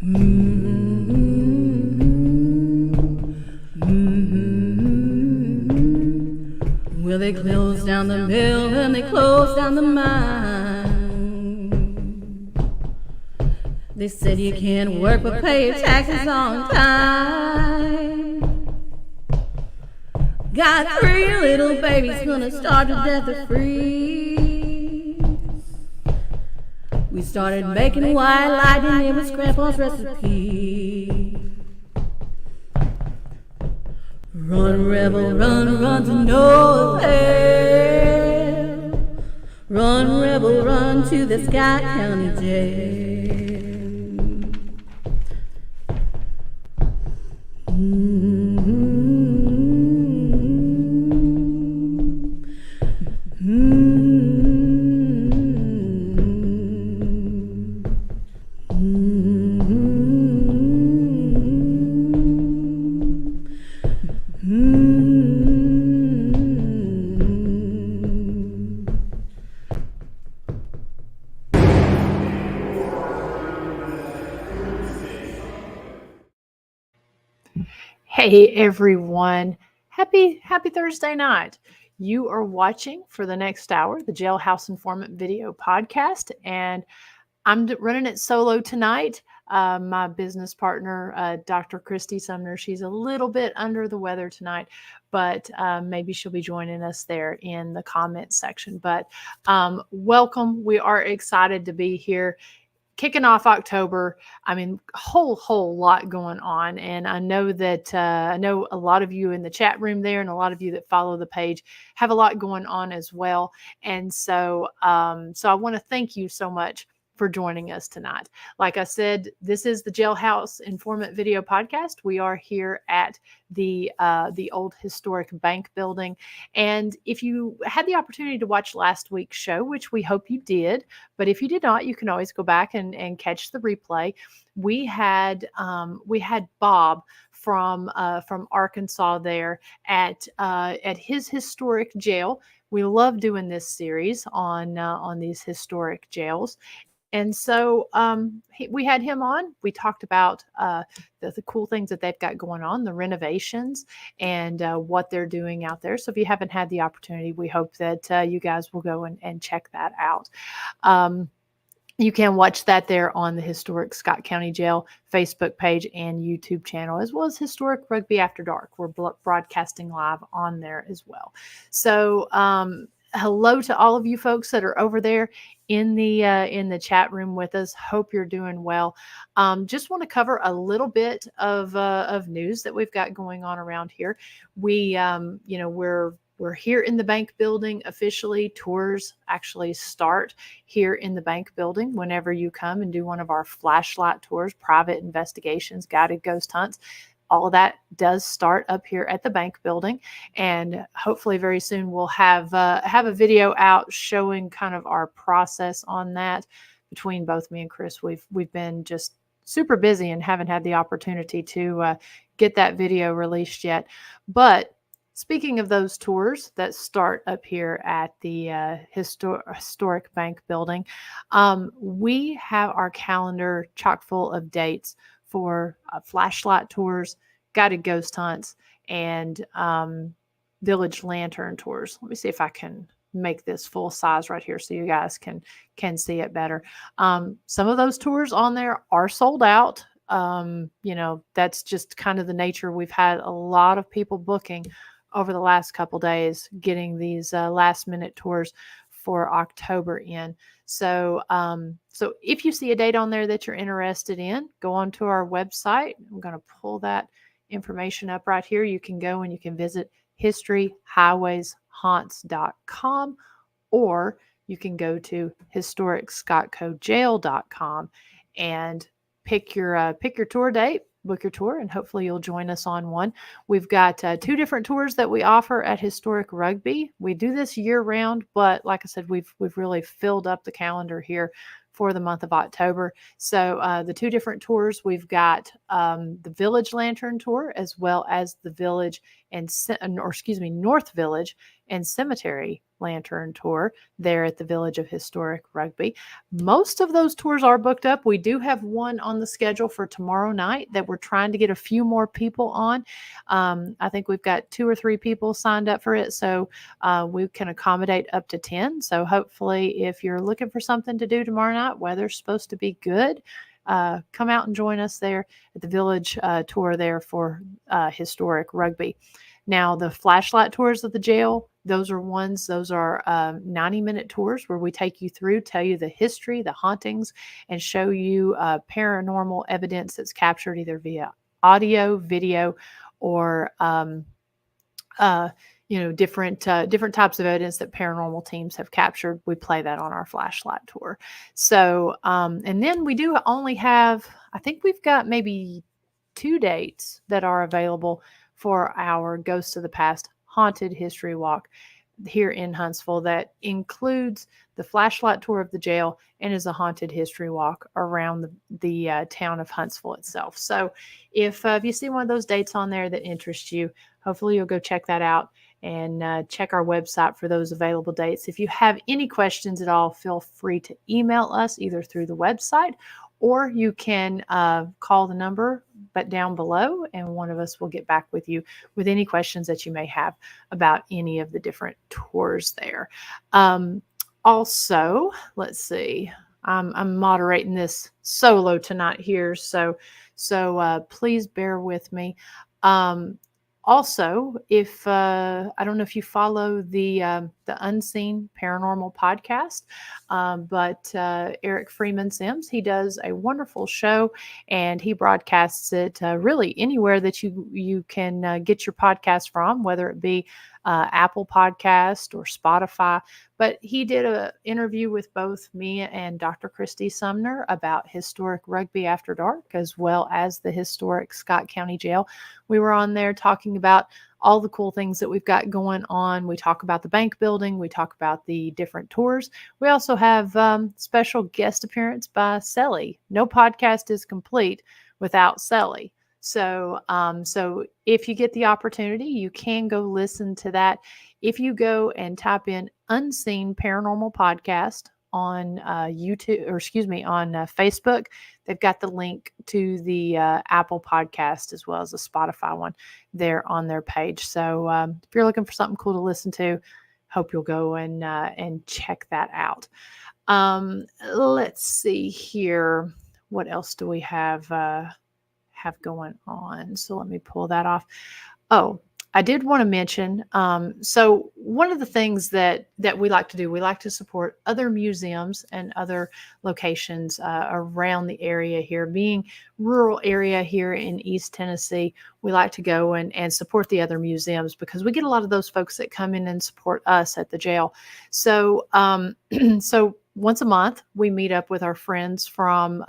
Well, they closed down the mill and they closed down the mine. They said you can't work but pay your taxes on time. Got 3 little babies gonna starve to death or freeze. We started making white lightning, it was Grandpa's recipe. Run, rebel, run, run to no avail. Run, rebel, run to the Scott County Jail. Hey everyone, happy Thursday night. You are watching for the next hour the Jailhouse Informant video podcast, and I'm running it solo tonight. My business partner, Dr. Christy Sumner, she's a little bit under the weather tonight, but maybe she'll be joining us there in the comments section. But welcome. We are excited to be here. Kicking off October, I mean, whole lot going on. And I know that I know a lot of you in the chat room there and a lot of you that follow the page have a lot going on as well. And so, so I want to thank you so much for joining us tonight. Like I said, this is the Jailhouse Informant video podcast. We are here at the old historic bank building. And if you had the opportunity to watch last week's show, which we hope you did, but if you did not, you can always go back and catch the replay. We had Bob from Arkansas there at his historic jail. We love doing this series on these historic jails. And so we had him on. We talked about the cool things that they've got going on, the renovations, and what they're doing out there. So if you haven't had the opportunity, we hope that you guys will go and check that out. You can watch that there on the Historic Scott County Jail Facebook page and YouTube channel, as well as Historic Rugby After Dark. We're broadcasting live on there as well. So hello to all of you folks that are over there in the chat room with us. Hope you're doing well. Just want to cover a little bit of news that we've got going on around here. We we're here in the bank building officially. Tours actually start here in the bank building whenever you come and do one of our flashlight tours, private investigations, guided ghost hunts. All of that does start up here at the bank building, and hopefully very soon we'll have a video out showing kind of our process on that. Between both me and Chris, we've been just super busy and haven't had the opportunity to get that video released yet. But speaking of those tours that start up here at the historic bank building, we have our calendar chock full of dates for flashlight tours, guided ghost hunts, and village lantern tours. Let me see if I can make this full size right here so you guys can see it better. Some of those tours on there are sold out. That's just kind of the nature. We've had a lot of people booking over the last couple days, getting these last minute tours for October in. So if you see a date on there that you're interested in, go on to our website. I'm going to pull that information up right here. You can go and you can visit historyhighwayshaunts.com, or you can go to historicscottcojail.com and pick your tour date, book your tour, and hopefully you'll join us on one. We've got 2 different tours that we offer at Historic Rugby. We do this year round, but like I said, we've really filled up the calendar here for the month of October. So the two different tours, we've got the Village Lantern Tour, as well as the Village and, North Village and Cemetery Lantern Tour there at the Village of Historic Rugby. Most of those tours are booked up. We do have one on the schedule for tomorrow night that we're trying to get a few more people on. I think we've got 2 or 3 people signed up for it, so we can accommodate up to 10. So hopefully, if you're looking for something to do tomorrow night, weather's supposed to be good, come out and join us there at the Village tour there for Historic Rugby. Now, the flashlight tours of the jail, those are 90-minute tours where we take you through, tell you the history, the hauntings, and show you paranormal evidence that's captured either via audio, video, or different types of evidence that paranormal teams have captured. We play that on our flashlight tour. So, and then we do only have, I think we've got maybe 2 dates that are available for our Ghosts of the Past Haunted History Walk here in Huntsville. That includes the flashlight tour of the jail and is a haunted history walk around the town of Huntsville itself. So if you see one of those dates on there that interests you, hopefully you'll go check that out and check our website for those available dates. If you have any questions at all, feel free to email us either through the website, or you can call the number but down below, and one of us will get back with you with any questions that you may have about any of the different tours there. Also, let's see. I'm moderating this solo tonight here, so please bear with me. Also, if I don't know if you follow the Unseen Paranormal podcast, but Eric Freeman Sims, he does a wonderful show, and he broadcasts it really anywhere that you can get your podcast from, whether it be Apple Podcast or Spotify. But he did an interview with both me and Dr. Christy Sumner about historic Rugby After Dark, as well as the historic Scott County Jail. We were on there talking about all the cool things that we've got going on. We talk about the bank building. We talk about the different tours. We also have special guest appearance by Sally. No podcast is complete without Sally. So if you get the opportunity, you can go listen to that. If you go and type in Unseen Paranormal Podcast on on Facebook, they've got the link to the Apple Podcast as well as the Spotify one there on their page. So if you're looking for something cool to listen to, hope you'll go and check that out. Let's see here. What else do we have going on? So let me pull that off. Oh, I did want to mention, so one of the things that we like to do, we like to support other museums and other locations around the area here. Being rural area here in East Tennessee, we like to go and support the other museums because we get a lot of those folks that come in and support us at the jail. So, so once a month, we meet up with our friends from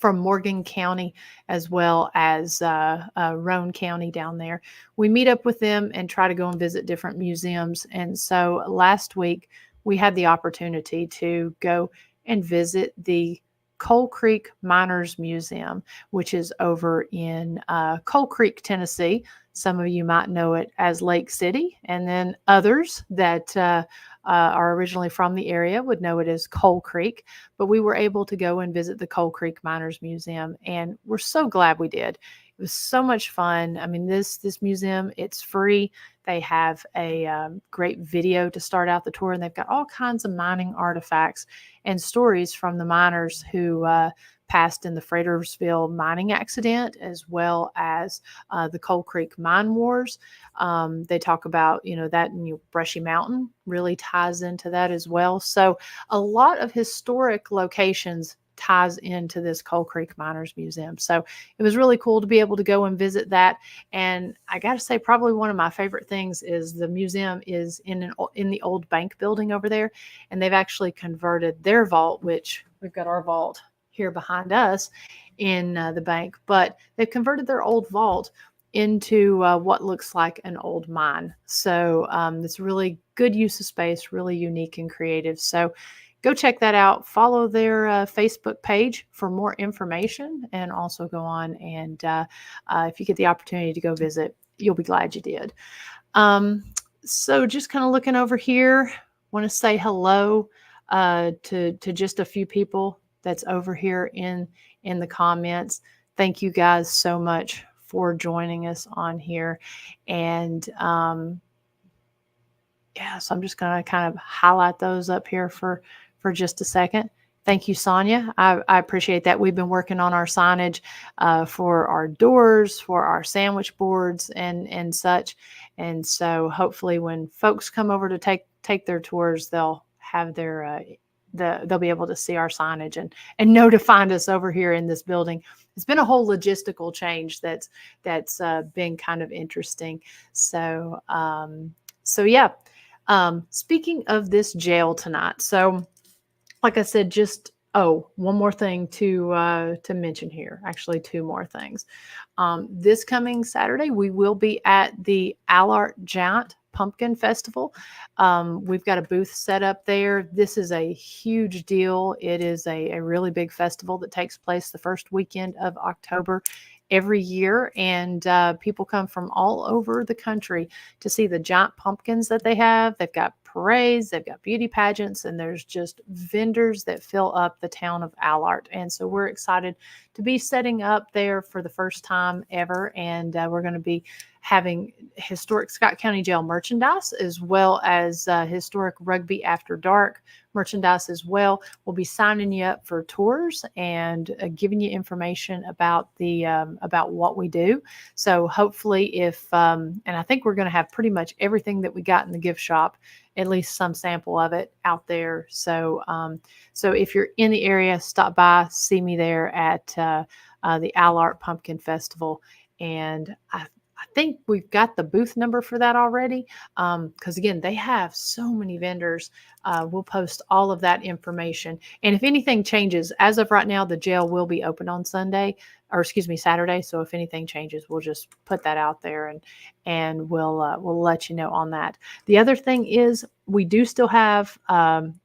Morgan County, as well as Roane County down there. We meet up with them and try to go and visit different museums. And so last week, we had the opportunity to go and visit the Coal Creek Miners Museum, which is over in Coal Creek, Tennessee. Some of you might know it as Lake City, and then others that are originally from the area would know it as Coal Creek. But we were able to go and visit the Coal Creek Miners Museum, and we're so glad we did. It was so much fun. I mean, this museum, it's free. They have a great video to start out the tour, and they've got all kinds of mining artifacts and stories from the miners who passed in the Fredericksville mining accident, as well as the Coal Creek Mine Wars. They talk about, that Brushy Mountain really ties into that as well. So a lot of historic locations ties into this Coal Creek Miners Museum. So it was really cool to be able to go and visit that. And I got to say, probably one of my favorite things is the museum is in the old bank building over there. And they've actually converted their vault, which we've got our vault here behind us in the bank, but they've converted their old vault into what looks like an old mine. So it's really good use of space, really unique and creative. So go check that out. Follow their Facebook page for more information, and also go on and if you get the opportunity to go visit, you'll be glad you did. So just kind of looking over here, want to say hello to just a few people that's over here in the comments. Thank you guys so much for joining us on here. And yeah, so I'm just going to kind of highlight those up here for just a second. Thank you, Sonia. I appreciate that. We've been working on our signage for our doors, for our sandwich boards, and such. And so hopefully, when folks come over to take their tours, they'll have their they'll be able to see our signage and know to find us over here in this building. It's been a whole logistical change that's been kind of interesting. So so yeah. Speaking of this jail tonight, so like I said, just one more thing to mention here. Actually, two more things. This coming Saturday, we will be at the Allard Giant Pumpkin Festival. We've got a booth set up there. This is a huge deal. It is a really big festival that takes place the first weekend of October every year, and people come from all over the country to see the giant pumpkins that they have. They've got parades, they've got beauty pageants, and there's just vendors that fill up the town of Allard. And so we're excited to be setting up there for the first time ever, and we're going to be having historic Scott County Jail merchandise, as well as historic Rugby After Dark merchandise as well. We'll be signing you up for tours and giving you information about the about what we do. So hopefully, if and I think we're going to have pretty much everything that we got in the gift shop, at least some sample of it out there. So so if you're in the area, stop by, see me there at the Allard Pumpkin Festival. And I think we've got the booth number for that already, because again, they have so many vendors. We'll post all of that information. And if anything changes, as of right now, the jail will be open on Saturday. So if anything changes, we'll just put that out there, and we'll let you know on that. The other thing is, we do still have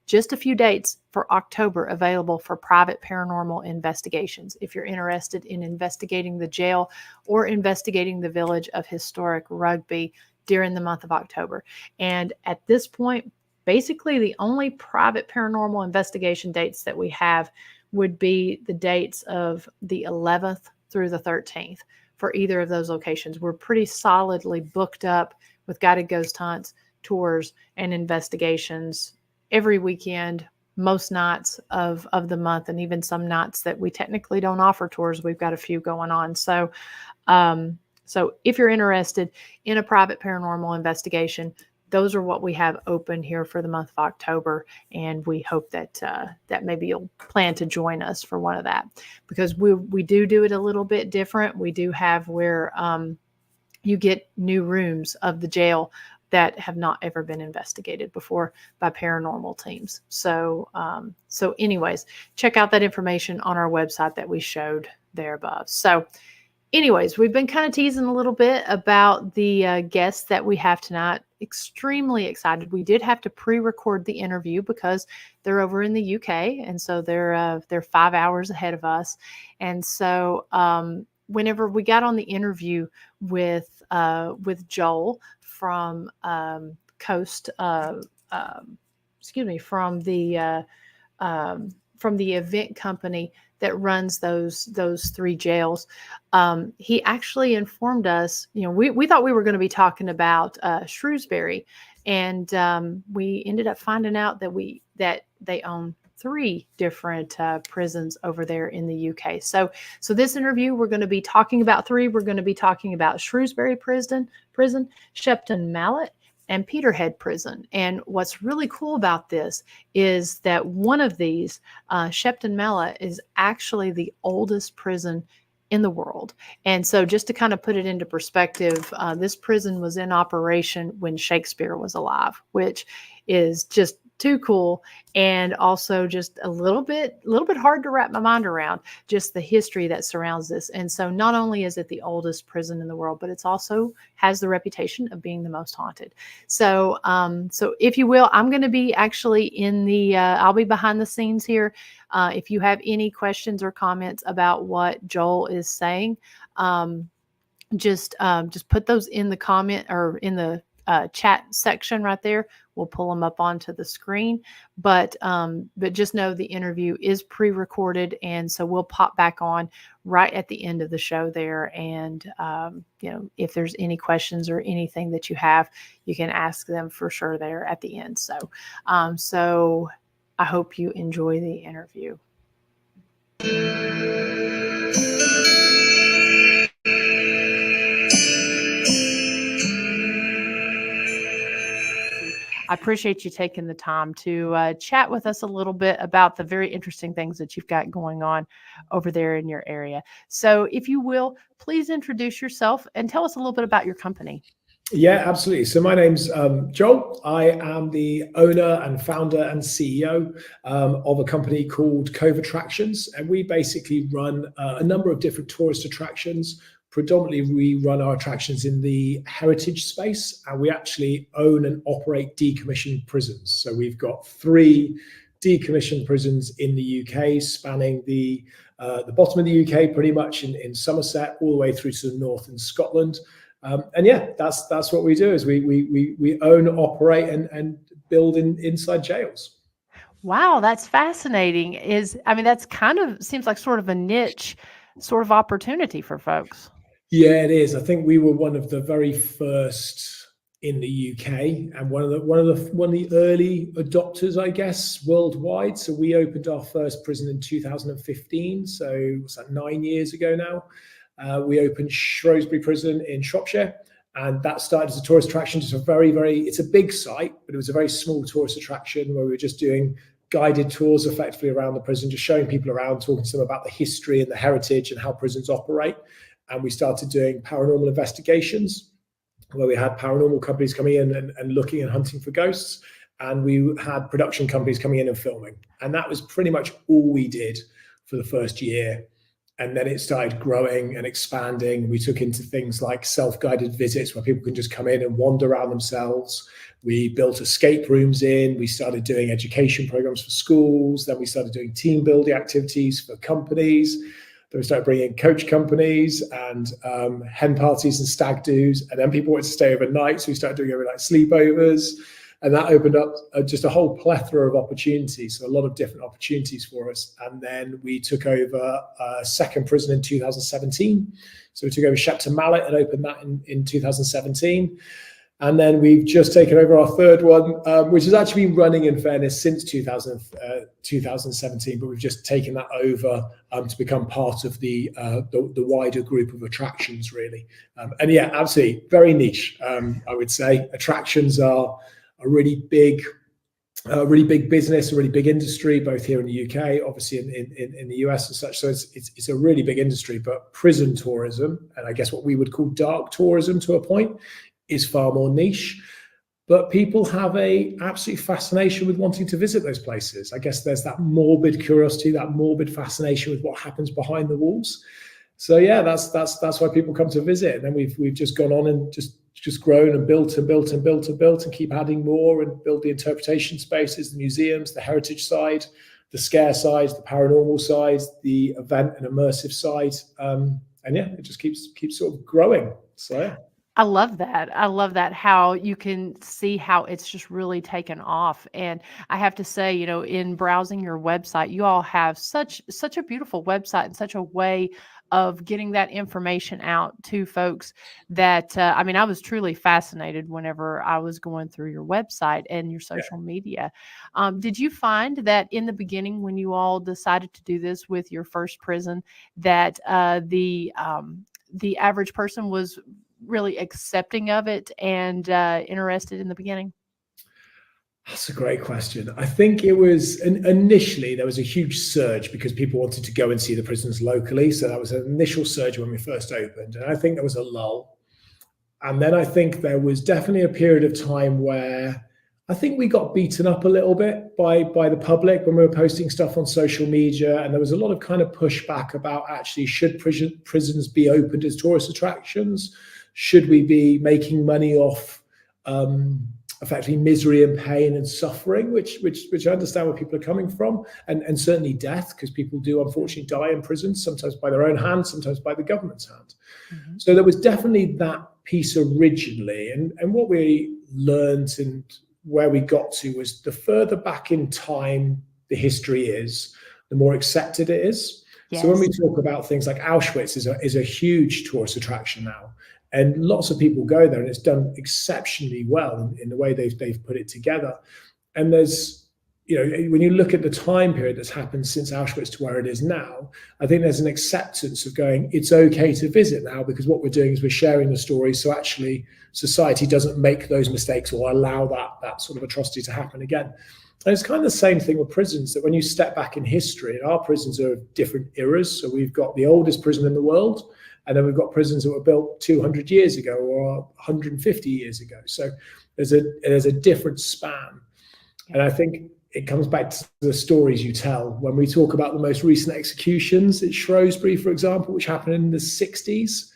just a few dates for October available for private paranormal investigations. If you're interested in investigating the jail or investigating the village of historic Rugby during the month of October. And at this point, basically the only private paranormal investigation dates that we have would be the dates of the 11th through the 13th for either of those locations. We're pretty solidly booked up with guided ghost hunts, tours, and investigations every weekend, most nights of the month, and even some nights that we technically don't offer tours. We've got a few going on. So so if you're interested in a private paranormal investigation, those are what we have open here for the month of October, and we hope that that maybe you'll plan to join us for one of that, because we do it a little bit different. We do have where you get new rooms of the jail that have not ever been investigated before by paranormal teams. So so anyways, check out that information on our website that we showed there above. So anyways, we've been kind of teasing a little bit about the guests that we have tonight. Extremely excited. We did have to pre-record the interview because they're over in the UK, and so they're 5 hours ahead of us. And so whenever we got on the interview with Joel from from the event company that runs those three jails, he actually informed us. We thought we were going to be talking about Shrewsbury, and we ended up finding out that they own 3 different prisons over there in the UK. So this interview, we're going to be talking about 3. We're going to be talking about Shrewsbury Prison, Shepton Mallet, and Peterhead Prison. And what's really cool about this is that one of these, Shepton Mallet, is actually the oldest prison in the world. And so just to kind of put it into perspective, this prison was in operation when Shakespeare was alive, which is just, too cool, and also just a little bit hard to wrap my mind around just the history that surrounds this. And so not only is it the oldest prison in the world, but it's also has the reputation of being the most haunted. So so if you will, I'm going to be actually in the I'll be behind the scenes here. If you have any questions or comments about what Joel is saying, just put those in the comment or in the chat section right there. We'll pull them up onto the screen, but just know the interview is pre-recorded, and so we'll pop back on right at the end of the show there. And you know, if there's any questions or anything that you have, you can ask them for sure there at the end. So so I hope you enjoy the interview. I appreciate you taking the time to chat with us a little bit about the very interesting things that you've got going on over there in your area. So if you will, please introduce yourself and tell us a little bit about your company. Yeah, absolutely. So my name's Joel. I am the owner and founder and CEO of a company called Cove Attractions. And we basically run a number of different tourist attractions. Predominantly, we run our attractions in the heritage space, and we actually own and operate decommissioned prisons. So we've got 3 decommissioned prisons in the UK, spanning the bottom of the UK, pretty much in Somerset, all the way through to the north in Scotland. And yeah, that's what we do. Is we own, operate, and build inside jails. Wow, that's fascinating. I mean, that's kind of seems like sort of a niche sort of opportunity for folks. Yeah, it is. I think we were one of the very first in the UK, and one of the early adopters, I guess, worldwide. So we opened our first prison in 2015. So what's that, 9 years ago now? We opened Shrewsbury Prison in Shropshire, and that started as a tourist attraction. Just it's a big site, but it was a very small tourist attraction where we were just doing guided tours effectively around the prison, just showing people around, talking to them about the history and the heritage and how prisons operate. And we started doing paranormal investigations, where we had paranormal companies coming in and looking and hunting for ghosts. And we had production companies coming in and filming. And that was pretty much all we did for the first year. And then it started growing and expanding. We took into things like self-guided visits, where people can just come in and wander around themselves. We built escape rooms in. We started doing education programs for schools. Then we started doing team building activities for companies. Then we started bringing in coach companies and hen parties and stag do's. And then people wanted to stay overnight, so we started doing overnight sleepovers. And that opened up just a whole plethora of opportunities, so a lot of different opportunities for us. And then we took over a second prison in 2017. So we took over Shepton Mallet and opened that in 2017. And then we've just taken over our third one, which has actually been running, in fairness, since 2017, but we've just taken that over to become part of the wider group of attractions, really. And yeah, absolutely, very niche, I would say. Attractions are a really big business, a really big industry, both here in the UK, obviously in the US and such. So it's a really big industry. But prison tourism, and I guess what we would call dark tourism to a point, is far more niche. But people have a absolute fascination with wanting to visit those places. I guess there's that morbid curiosity, that morbid fascination with what happens behind the walls. So yeah, that's why people come to visit. And then we've just gone on and just grown and built and keep adding more and build the interpretation spaces, the museums, the heritage side, the scare side, the paranormal side, the event and immersive side. And yeah, it just keeps sort of growing. So yeah. I love that. I love that, how you can see how it's just really taken off. And I have to say, you know, in browsing your website, you all have such a beautiful website and such a way of getting that information out to folks that, I mean, I was truly fascinated whenever I was going through your website and your social media. Did you find that in the beginning, when you all decided to do this with your first prison, that the average person was really accepting of it and interested in the beginning? That's a great question. I think it was initially there was a huge surge because people wanted to go and see the prisons locally. So that was an initial surge when we first opened. And I think there was a lull. And then I think there was definitely a period of time where I think we got beaten up a little bit by the public when we were posting stuff on social media, and there was a lot of kind of pushback about actually should prisons be opened as tourist attractions? Should we be making money off effectively misery and pain and suffering, which I understand where people are coming from, and certainly death, because people do unfortunately die in prisons, sometimes by their own hand, sometimes by the government's hand. Mm-hmm. So there was definitely that piece originally, and what we learned and where we got to was the further back in time the history is, the more accepted it is. Yes. So when we talk about things like Auschwitz is a huge tourist attraction now, and lots of people go there, and it's done exceptionally well in the way they've put it together. And there's, when you look at the time period that's happened since Auschwitz to where it is now, I think there's an acceptance of going, it's okay to visit now, because what we're doing is we're sharing the stories. So actually society doesn't make those mistakes or allow that sort of atrocity to happen again. And it's kind of the same thing with prisons, that when you step back in history, and our prisons are of different eras. So we've got the oldest prison in the world, and then we've got prisons that were built 200 years ago or 150 years ago. So there's a different span. And I think it comes back to the stories you tell. When we talk about the most recent executions at Shrewsbury, for example, which happened in the 60s,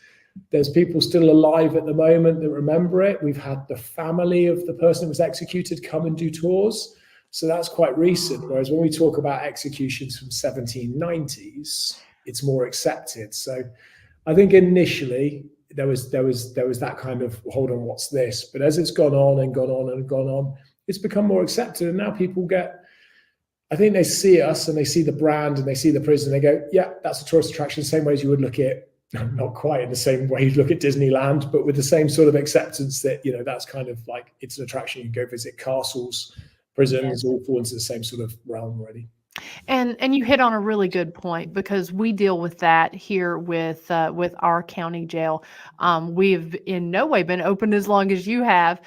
there's people still alive at the moment that remember it. We've had the family of the person that was executed come and do tours. So that's quite recent. Whereas when we talk about executions from 1790s, it's more accepted. So I think initially there was that kind of, hold on, what's this? But as it's gone on and gone on and gone on, it's become more accepted. And now people I think they see us and they see the brand and they see the prison. They go, yeah, that's a tourist attraction, same way as you would look at, not quite in the same way you'd look at Disneyland, but with the same sort of acceptance that, that's kind of like, it's an attraction. You can go visit castles, prisons, all fall into the same sort of realm already. And you hit on a really good point, because we deal with that here with our county jail. We've in no way been open as long as you have.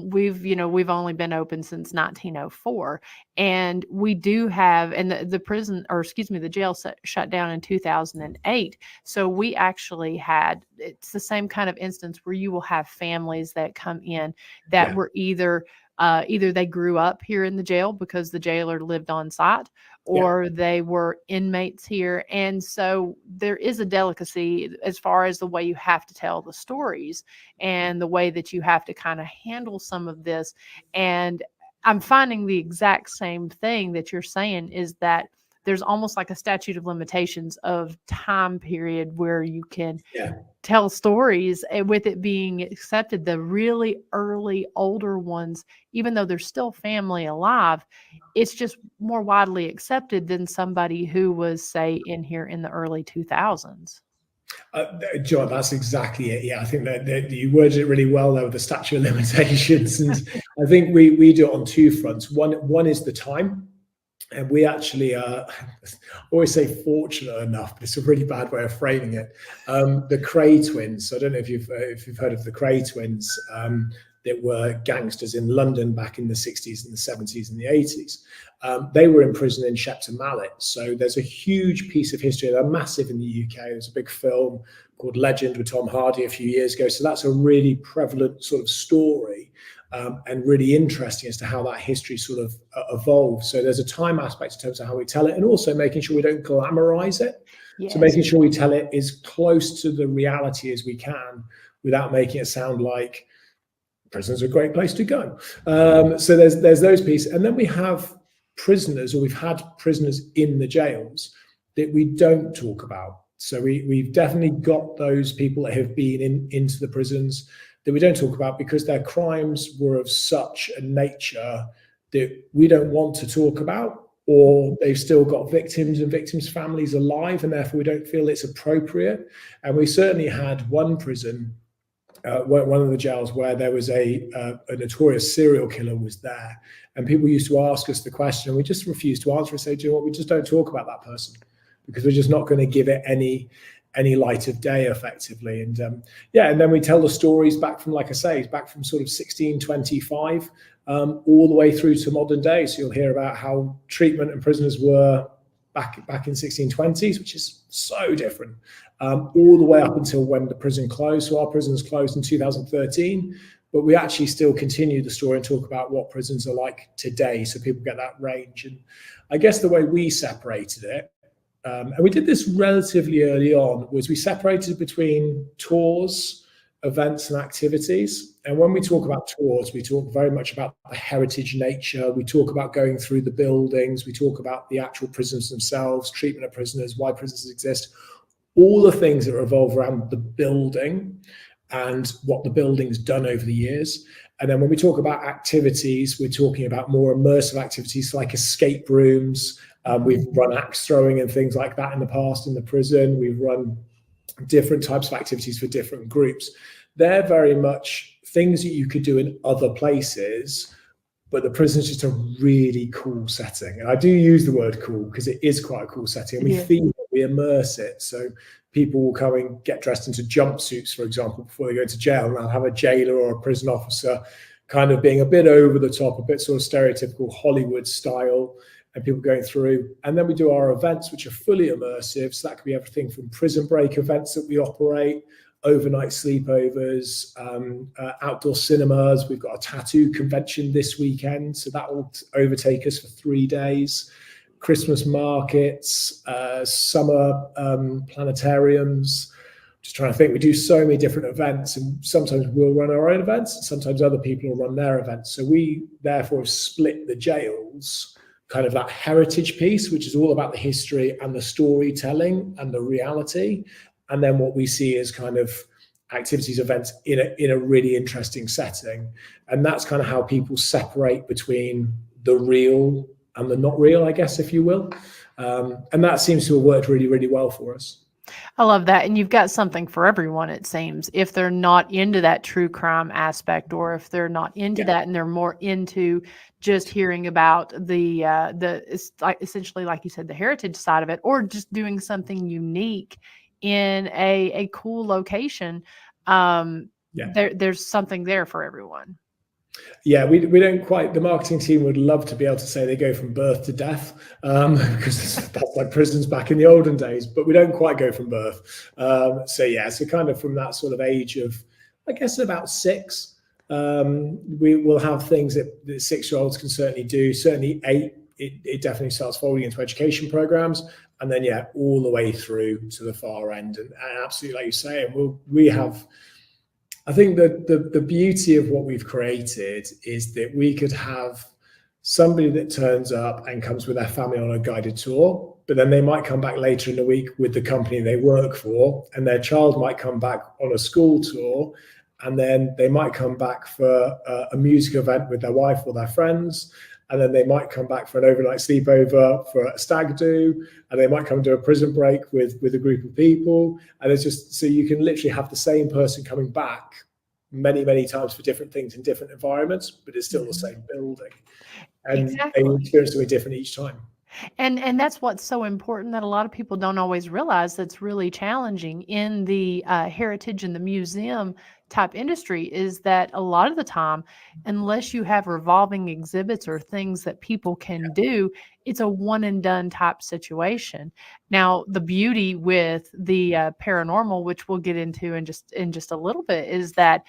We've only been open since 1904, and we do have, and the jail shut down in 2008. So we actually it's the same kind of instance where you will have families that come in that were either they grew up here in the jail because the jailer lived on site, or they were inmates here. And so there is a delicacy as far as the way you have to tell the stories and the way that you have to kind of handle some of this. And I'm finding the exact same thing that you're saying, is that there's almost like a statute of limitations of time period where you can tell stories, with it being accepted. The really early older ones, even though there's still family alive, it's just more widely accepted than somebody who was, say, in here in the early 2000s. John, that's exactly it. Yeah, I think that you worded it really well there with the statute of limitations. And I think we do it on two fronts. One is the time. And we actually always say fortunate enough, but it's a really bad way of framing it. The Cray twins. So I don't know if you've heard of the Cray twins, that were gangsters in London back in the 60s and the 70s and the 80s. They were in prison in Shepton Mallet. So there's a huge piece of history. They're massive in the UK. There's a big film called Legend with Tom Hardy a few years ago. So that's a really prevalent sort of story. And really interesting as to how that history sort of evolved. So there's a time aspect in terms of how we tell it, and also making sure we don't glamorize it. Yes. So making sure we tell it as close to the reality as we can without making it sound like prison's a great place to go. So there's those pieces. And then we have prisoners, or we've had prisoners in the jails that we don't talk about. So we've definitely got those people that have been into the prisons that we don't talk about, because their crimes were of such a nature that we don't want to talk about, or they've still got victims and victims' families alive, and therefore we don't feel it's appropriate. And we certainly had one prison, one of the jails, where there was a notorious serial killer was there, and people used to ask us the question, and we just refused to answer and say, do you know what, we just don't talk about that person, because we're just not going to give it any light of day effectively. And and then we tell the stories back from, like I say, back from sort of 1625 all the way through to modern day. So you'll hear about how treatment and prisoners were back in 1620s, which is so different, all the way up until when the prison closed. So our prisons closed in 2013. but we actually still continue the story and talk about what prisons are like today, so people get that range. And I guess the way we separated it, and we did this relatively early on, was we separated between tours, events and activities. And when we talk about tours, we talk very much about the heritage nature. We talk about going through the buildings. We talk about the actual prisons themselves, treatment of prisoners, why prisons exist, all the things that revolve around the building and what the building's done over the years. And then when we talk about activities, we're talking about more immersive activities like escape rooms. We've run axe throwing and things like that in the past in the prison. We've run different types of activities for different groups. They're very much things that you could do in other places, but the prison is just a really cool setting. And I do use the word cool because it is quite a cool setting. And we theme it, we immerse it. So people will come and get dressed into jumpsuits, for example, before they go to jail, and they'll have a jailer or a prison officer kind of being a bit over the top, a bit sort of stereotypical Hollywood style, and people going through. And then we do our events, which are fully immersive. So that could be everything from prison break events that we operate, overnight sleepovers, outdoor cinemas. We've got a tattoo convention this weekend, so that will overtake us for 3 days. Christmas markets, summer planetariums. Just trying to think, we do so many different events, and sometimes we'll run our own events, and sometimes other people will run their events. So we therefore have split the jails, kind of that heritage piece, which is all about the history and the storytelling and the reality. And then what we see is kind of activities, events in a really interesting setting. And that's kind of how people separate between the real and the not real, I guess, if you will. And that seems to have worked really, really well for us. I love that. And you've got something for everyone, it seems. If they're not into that true crime aspect, or if they're not into that and they're more into just hearing about the it's like, essentially, like you said, the heritage side of it, or just doing something unique in a cool location, there's something there for everyone. Yeah, we don't quite, the marketing team would love to be able to say they go from birth to death, because that's like prisons back in the olden days, but we don't quite go from birth. So kind of from that sort of age of, I guess, about 6, we will have things that 6-year-olds can certainly do, certainly 8, it definitely starts folding into education programs, and then all the way through to the far end. And absolutely, like you say, we have, I think that the beauty of what we've created is that we could have somebody that turns up and comes with their family on a guided tour, but then they might come back later in the week with the company they work for, and their child might come back on a school tour, and then they might come back for a music event with their wife or their friends, and then they might come back for an overnight sleepover for a stag do, and they might come to a prison break with a group of people. And it's just, so you can literally have the same person coming back many, many times for different things in different environments, but it's still the same building. And they experience something different each time. And that's what's so important, that a lot of people don't always realize, that's really challenging in the heritage and the museum type industry, is that a lot of the time, unless you have revolving exhibits or things that people can do, it's a one and done type situation. Now, the beauty with the paranormal, which we'll get into in just a little bit, is that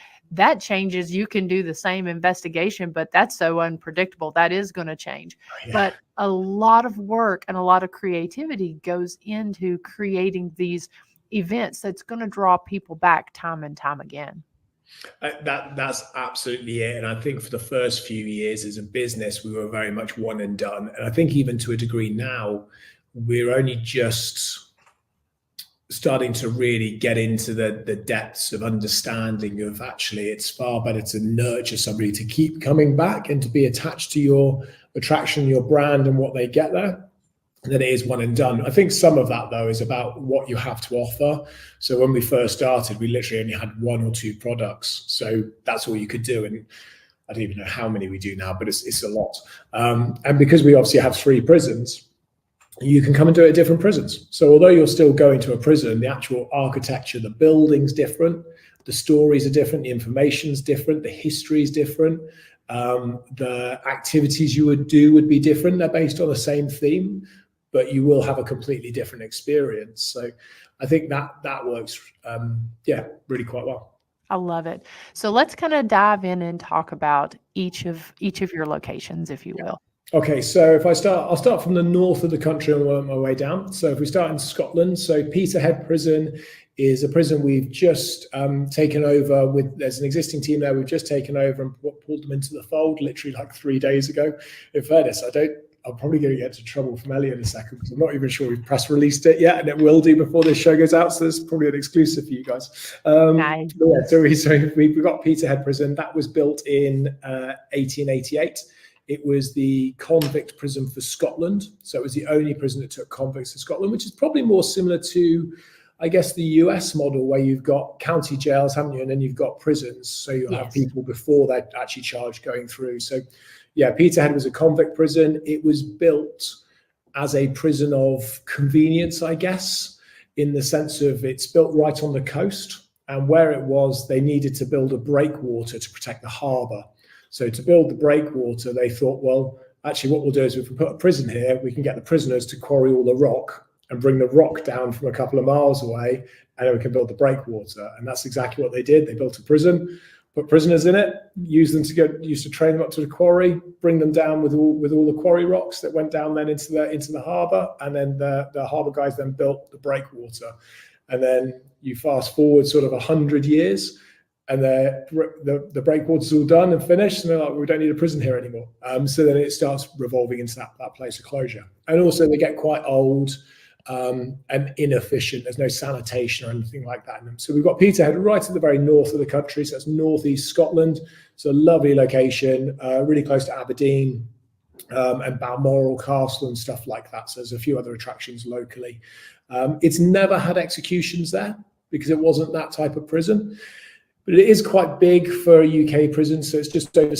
changes. You can do the same investigation, but that's so unpredictable. That is going to change. But a lot of work and a lot of creativity goes into creating these events that's going to draw people back time and time again. That's absolutely it. And I think for the first few years as a business, we were very much one and done. And I think even to a degree now, we're only just starting to really get into the depths of understanding of, actually, it's far better to nurture somebody to keep coming back and to be attached to your attraction, your brand and what they get there, than it is one and done. I think some of that, though, is about what you have to offer. So when we first started, we literally only had 1 or 2 products. So that's all you could do. And I don't even know how many we do now, but it's a lot. And because we obviously have 3 prisons, you can come and do it at different prisons. So although you're still going to a prison, the actual architecture, the building's different, the stories are different, the information's different, the history is different. The activities you would do would be different. They're based on the same theme, but you will have a completely different experience. So I think that works, really quite well. I love it. So let's kind of dive in and talk about each of your locations, if you will. Okay, so if I'll start from the north of the country and work my way down. So if we start in Scotland, so Peterhead Prison is a prison we've just taken over there's an existing team there. We've just taken over and pulled them into the fold literally like 3 days ago. In fairness, I'm probably going to get into trouble from Ellie in a second because I'm not even sure we've press released it yet, and it will do before this show goes out. So this is probably an exclusive for you guys. Nice. Yeah, so we've got Peterhead Prison. That was built in 1888. It was the convict prison for Scotland. So it was the only prison that took convicts to Scotland, which is probably more similar to, I guess, the US model where you've got county jails, haven't you? And then you've got prisons. So you'll have people before they're actually charged going through. So yeah, Peterhead was a convict prison. It was built as a prison of convenience, I guess, in the sense of it's built right on the coast. And where it was, they needed to build a breakwater to protect the harbour. So to build the breakwater, they thought, well, actually what we'll do is if we put a prison here, we can get the prisoners to quarry all the rock and bring the rock down from a couple of miles away, and then we can build the breakwater. And that's exactly what they did. They built a prison, put prisoners in it, used to train them up to the quarry, bring them down with all the quarry rocks that went down then into the harbour, and then the harbour guys then built the breakwater. And then you fast forward sort of 100 years, and the breakwater's all done and finished, and they're like, we don't need a prison here anymore. So then it starts revolving into that place of closure. And also they get quite old and inefficient. There's no sanitation or anything like that in them. So we've got Peterhead right at the very north of the country. So that's northeast Scotland. It's a lovely location, really close to Aberdeen and Balmoral Castle and stuff like that. So there's a few other attractions locally. It's never had executions there because it wasn't that type of prison. But it is quite big for a UK prison, so it's just over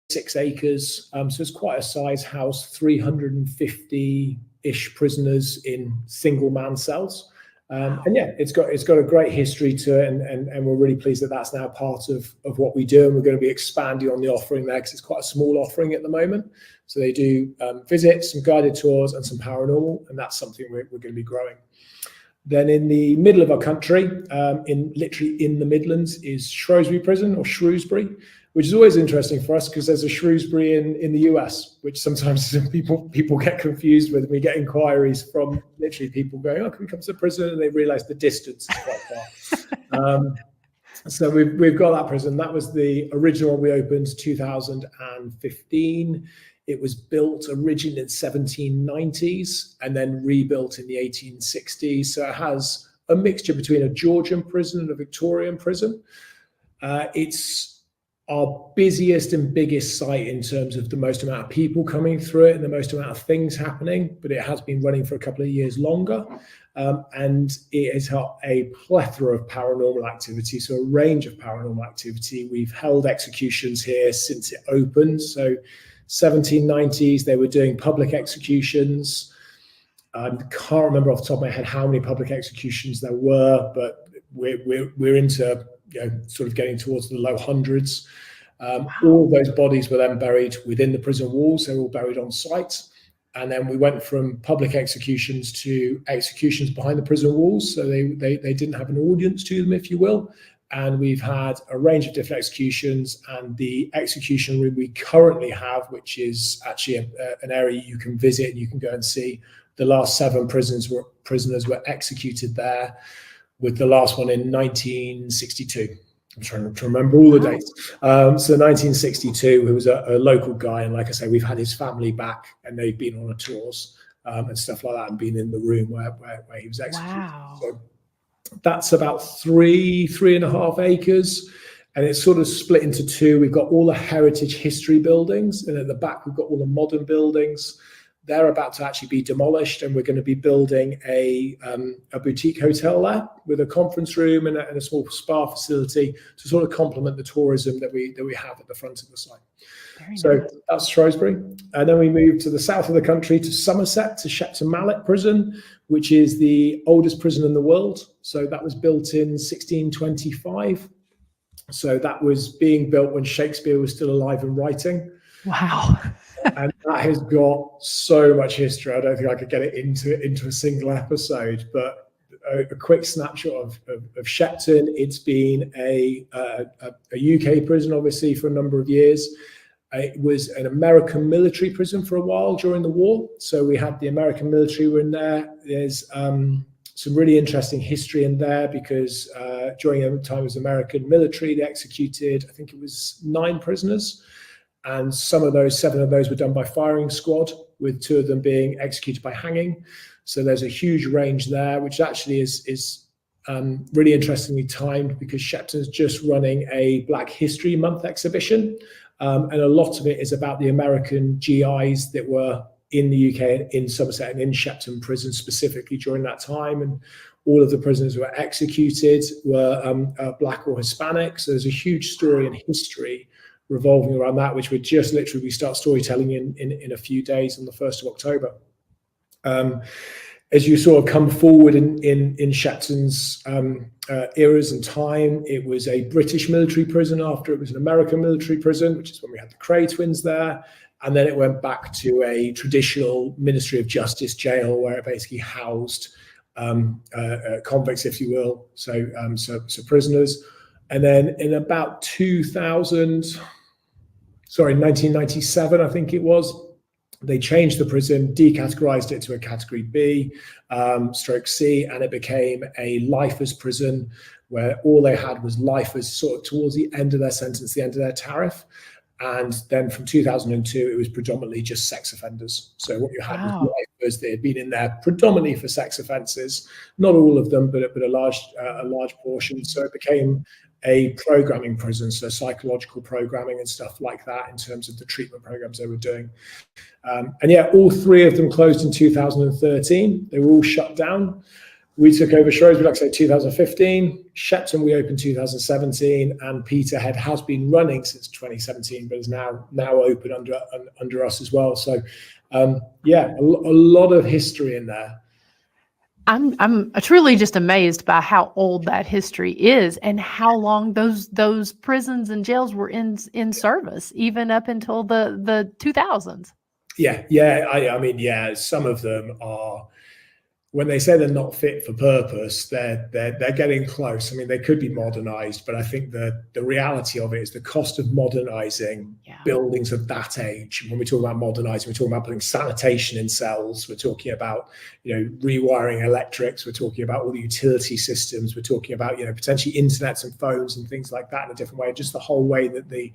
6 acres. So it's quite a size house, 350-ish prisoners in single-man cells. And yeah, it's got a great history to it, and we're really pleased that that's now part of what we do, and we're going to be expanding on the offering there because it's quite a small offering at the moment. So they do visits, some guided tours, and some paranormal, and that's something we're going to be growing. Then in the middle of our country, literally in the Midlands, is Shrewsbury Prison, or Shrewsbury, which is always interesting for us because there's a Shrewsbury in the US, which sometimes people get confused with. We get inquiries from literally people going, oh, can we come to the prison? And they realize the distance is quite far. So we've got that prison. That was the original one we opened 2015. It was built originally in the 1790s and then rebuilt in the 1860s. So it has a mixture between a Georgian prison and a Victorian prison. It's our busiest and biggest site in terms of the most amount of people coming through it and the most amount of things happening, but it has been running for a couple of years longer. And it has had a plethora of paranormal activity, so a range of paranormal activity. We've held executions here since it opened. So 1790s, they were doing public executions. I can't remember off the top of my head how many public executions there were, but we're into sort of getting towards the low hundreds. All those bodies were then buried within the prison walls. They were all buried on site. And then we went from public executions to executions behind the prison walls. So they didn't have an audience to them, if you will. And we've had a range of different executions. And the execution room we currently have, which is actually an area you can visit and you can go and see, the last 7 prisoners were executed there, with the last one in 1962. I'm trying to remember all the dates. So 1962, who was a local guy. And like I say, we've had his family back and they've been on a tours and stuff like that and been in the room where he was executed. Wow. So that's about 3.5 acres. And it's sort of split into 2. We've got all the heritage history buildings. And at the back, we've got all the modern buildings. They're about to actually be demolished, and we're going to be building a boutique hotel there with a conference room and a small spa facility to sort of complement the tourism that we have at the front of the site. So that's Shrewsbury. And then we move to the south of the country to Somerset, to Shepton Mallet Prison, which is the oldest prison in the world. So that was built in 1625. So that was being built when Shakespeare was still alive and writing. Wow. And that has got so much history. I don't think I could get it into a single episode, but a quick snapshot of Shepton. It's been a UK prison, obviously, for a number of years. It was an American military prison for a while during the war. So we had the American military were in there. There's some really interesting history in there because during the time it was American military, they executed, I think it was 9 prisoners. And 7 of those were done by firing squad, with 2 of them being executed by hanging. So there's a huge range there, which actually is really interestingly timed because Shepton's just running a Black History Month exhibition. And a lot of it is about the American GIs that were in the UK, in Somerset and in Shepton prison specifically during that time. And all of the prisoners who were executed were Black or Hispanic. So there's a huge story and history revolving around that, which we start storytelling in a few days on the 1st of October. As you sort of come forward in Shepton's eras and time, it was a British military prison after it was an American military prison, which is when we had the Cray twins there. And then it went back to a traditional Ministry of Justice jail where it basically housed convicts, if you will, so prisoners. And then in about 1997, I think it was, they changed the prison, decategorized it to a category B, /C, and it became a lifers prison where all they had was lifers sort of towards the end of their sentence, the end of their tariff. And then from 2002, it was predominantly just sex offenders. So what you had was lifers that had been in there predominantly for sex offences, not all of them, but a large portion. So it became a programming prison, so psychological programming and stuff like that in terms of the treatment programs they were doing. And yeah, all 3 of them closed in 2013. They were all shut down. We took over Shrewsbury, like I say, 2015. Shepton we opened 2017, and Peterhead has been running since 2017, but is now open under us as well. So yeah, a lot of history in there. I'm truly just amazed by how old that history is and how long those prisons and jails were in service, even up until the 2000s. Yeah. I mean, yeah, some of them are, when they say they're not fit for purpose, they're getting close. I mean, they could be modernized, but I think the reality of it is the cost of modernizing buildings of that age. When we talk about modernizing, we're talking about putting sanitation in cells. We're talking about, rewiring electrics. We're talking about all the utility systems. We're talking about, potentially internets and phones and things like that in a different way. Just the whole way that the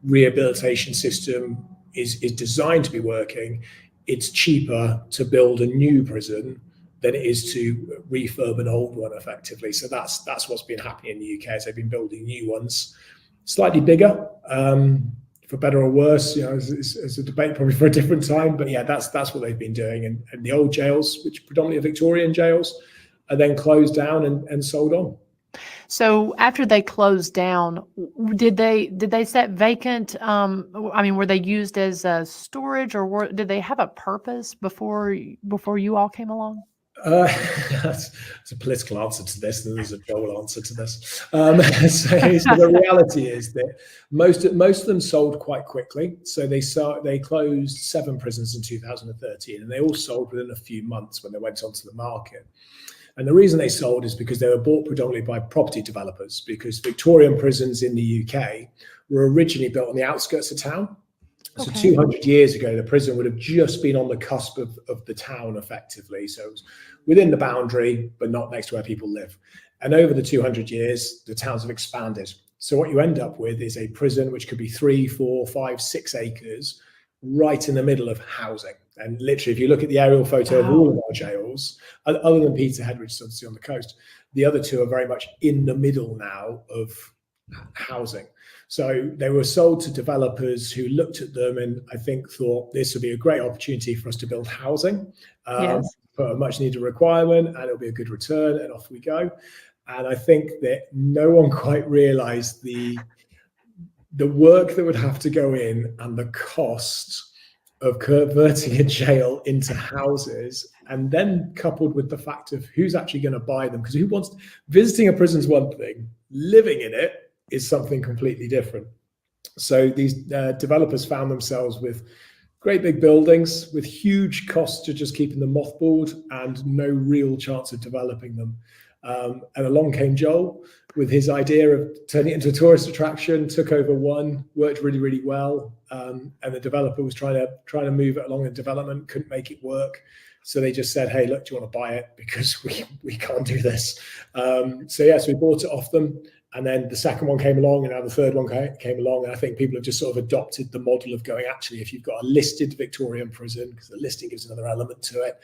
rehabilitation system is designed to be working. It's cheaper to build a new prison than it is to refurb an old one effectively. So that's what's been happening in the UK. As they've been building new ones, slightly bigger, for better or worse. It's a debate probably for a different time. But yeah, that's what they've been doing. And the old jails, which predominantly are Victorian jails, are then closed down and sold on. So after they closed down, did they set vacant? Were they used as storage, or did they have a purpose before you all came along? That's a political answer to this, and there's a Joel answer to this. So the reality is that most of them sold quite quickly. So they closed 7 prisons in 2013, and they all sold within a few months when they went onto the market. And the reason they sold is because they were bought predominantly by property developers, because Victorian prisons in the UK were originally built on the outskirts of town. So 200 years ago, the prison would have just been on the cusp of the town effectively. So it was within the boundary, but not next to where people live. And over the 200 years, the towns have expanded. So what you end up with is a prison which could be 3, 4, 5, 6 acres right in the middle of housing. And literally, if you look at the aerial photo of all of our jails, other than Peterhead, which is obviously on the coast, the other 2 are very much in the middle now of housing. So they were sold to developers who looked at them and I think thought this would be a great opportunity for us to build housing for a much needed requirement, and it'll be a good return, and off we go. And I think that no one quite realized the work that would have to go in and the cost of converting a jail into houses, and then coupled with the fact of who's actually going to buy them, because visiting a prison is one thing, living in it is something completely different. So these developers found themselves with great big buildings with huge costs to just keeping them mothballed and no real chance of developing them. And along came Joel with his idea of turning it into a tourist attraction, took over one, worked really, really well. And the developer was trying to move it along in development, couldn't make it work. So they just said, hey, look, do you want to buy it? Because we can't do this. So we bought it off them. And then the second one came along, and now the third one came along. And I think people have just sort of adopted the model of going, actually, if you've got a listed Victorian prison, because the listing gives another element to it,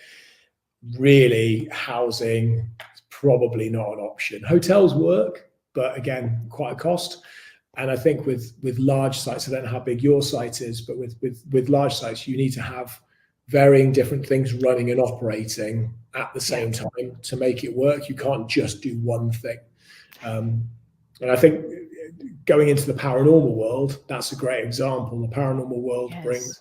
really housing is probably not an option. Hotels work, but again, quite a cost. And I think with large sites, I don't know how big your site is, but with large sites, you need to have varying different things running and operating at the same time to make it work. You can't just do one thing. And I think going into the paranormal world, that's a great example. The paranormal world brings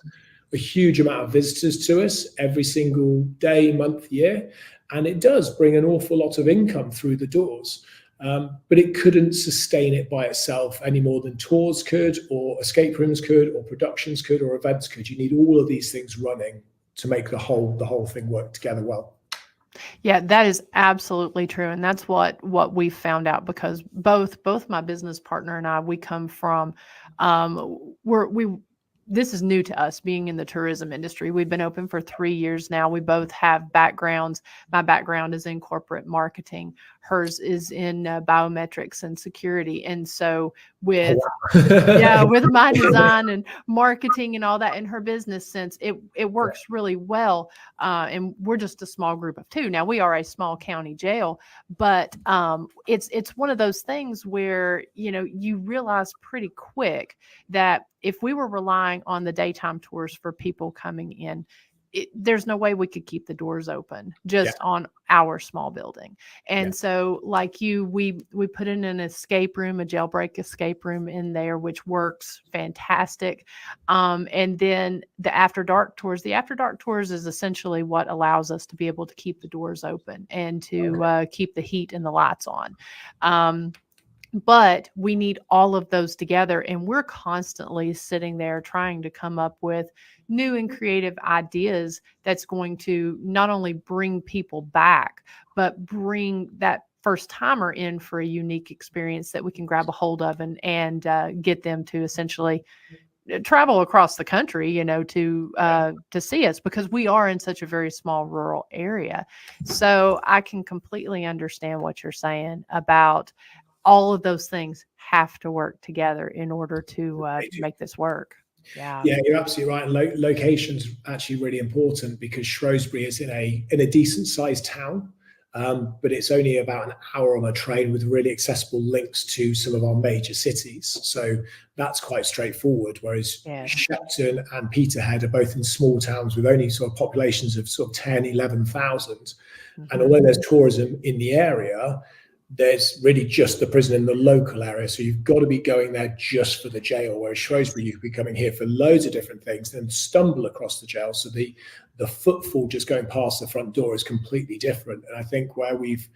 a huge amount of visitors to us every single day, month, year. And it does bring an awful lot of income through the doors. But it couldn't sustain it by itself any more than tours could, or escape rooms could, or productions could, or events could. You need all of these things running to make the whole thing work together well. Yeah, that is absolutely true. And that's what we found out, because both my business partner and I, we come from, this is new to us, being in the tourism industry. We've been open for 3 years now. We both have backgrounds. My background is in corporate marketing. Hers is in biometrics and security. And so with my design and marketing and all that in her business sense, it works really well. And we're just a small group of two. Now, we are a small county jail, but it's one of those things where, you realize pretty quick that if we were relying on the daytime tours for people coming in, there's no way we could keep the doors open just on our small building. And so like we put in an escape room, a jailbreak escape room in there, which works fantastic. And then the after dark tours is essentially what allows us to be able to keep the doors open and to keep the heat and the lights on. But we need all of those together, and we're constantly sitting there trying to come up with new and creative ideas that's going to not only bring people back, but bring that first timer in for a unique experience that we can grab a hold of and get them to essentially travel across the country, to see us, because we are in such a very small rural area. So I can completely understand what you're saying about all of those things have to work together in order to make this work. Yeah, you're absolutely right. And location's actually really important, because Shrewsbury is in a decent sized town, but it's only about an hour on a train with really accessible links to some of our major cities. So that's quite straightforward. Whereas Shepton and Peterhead are both in small towns with only sort of populations of sort of 10, 11,000. Mm-hmm. And although there's tourism in the area, there's really just the prison in the local area. So you've got to be going there just for the jail, whereas Shrewsbury, you could be coming here for loads of different things, then stumble across the jail. So the footfall just going past the front door is completely different. And I think where we've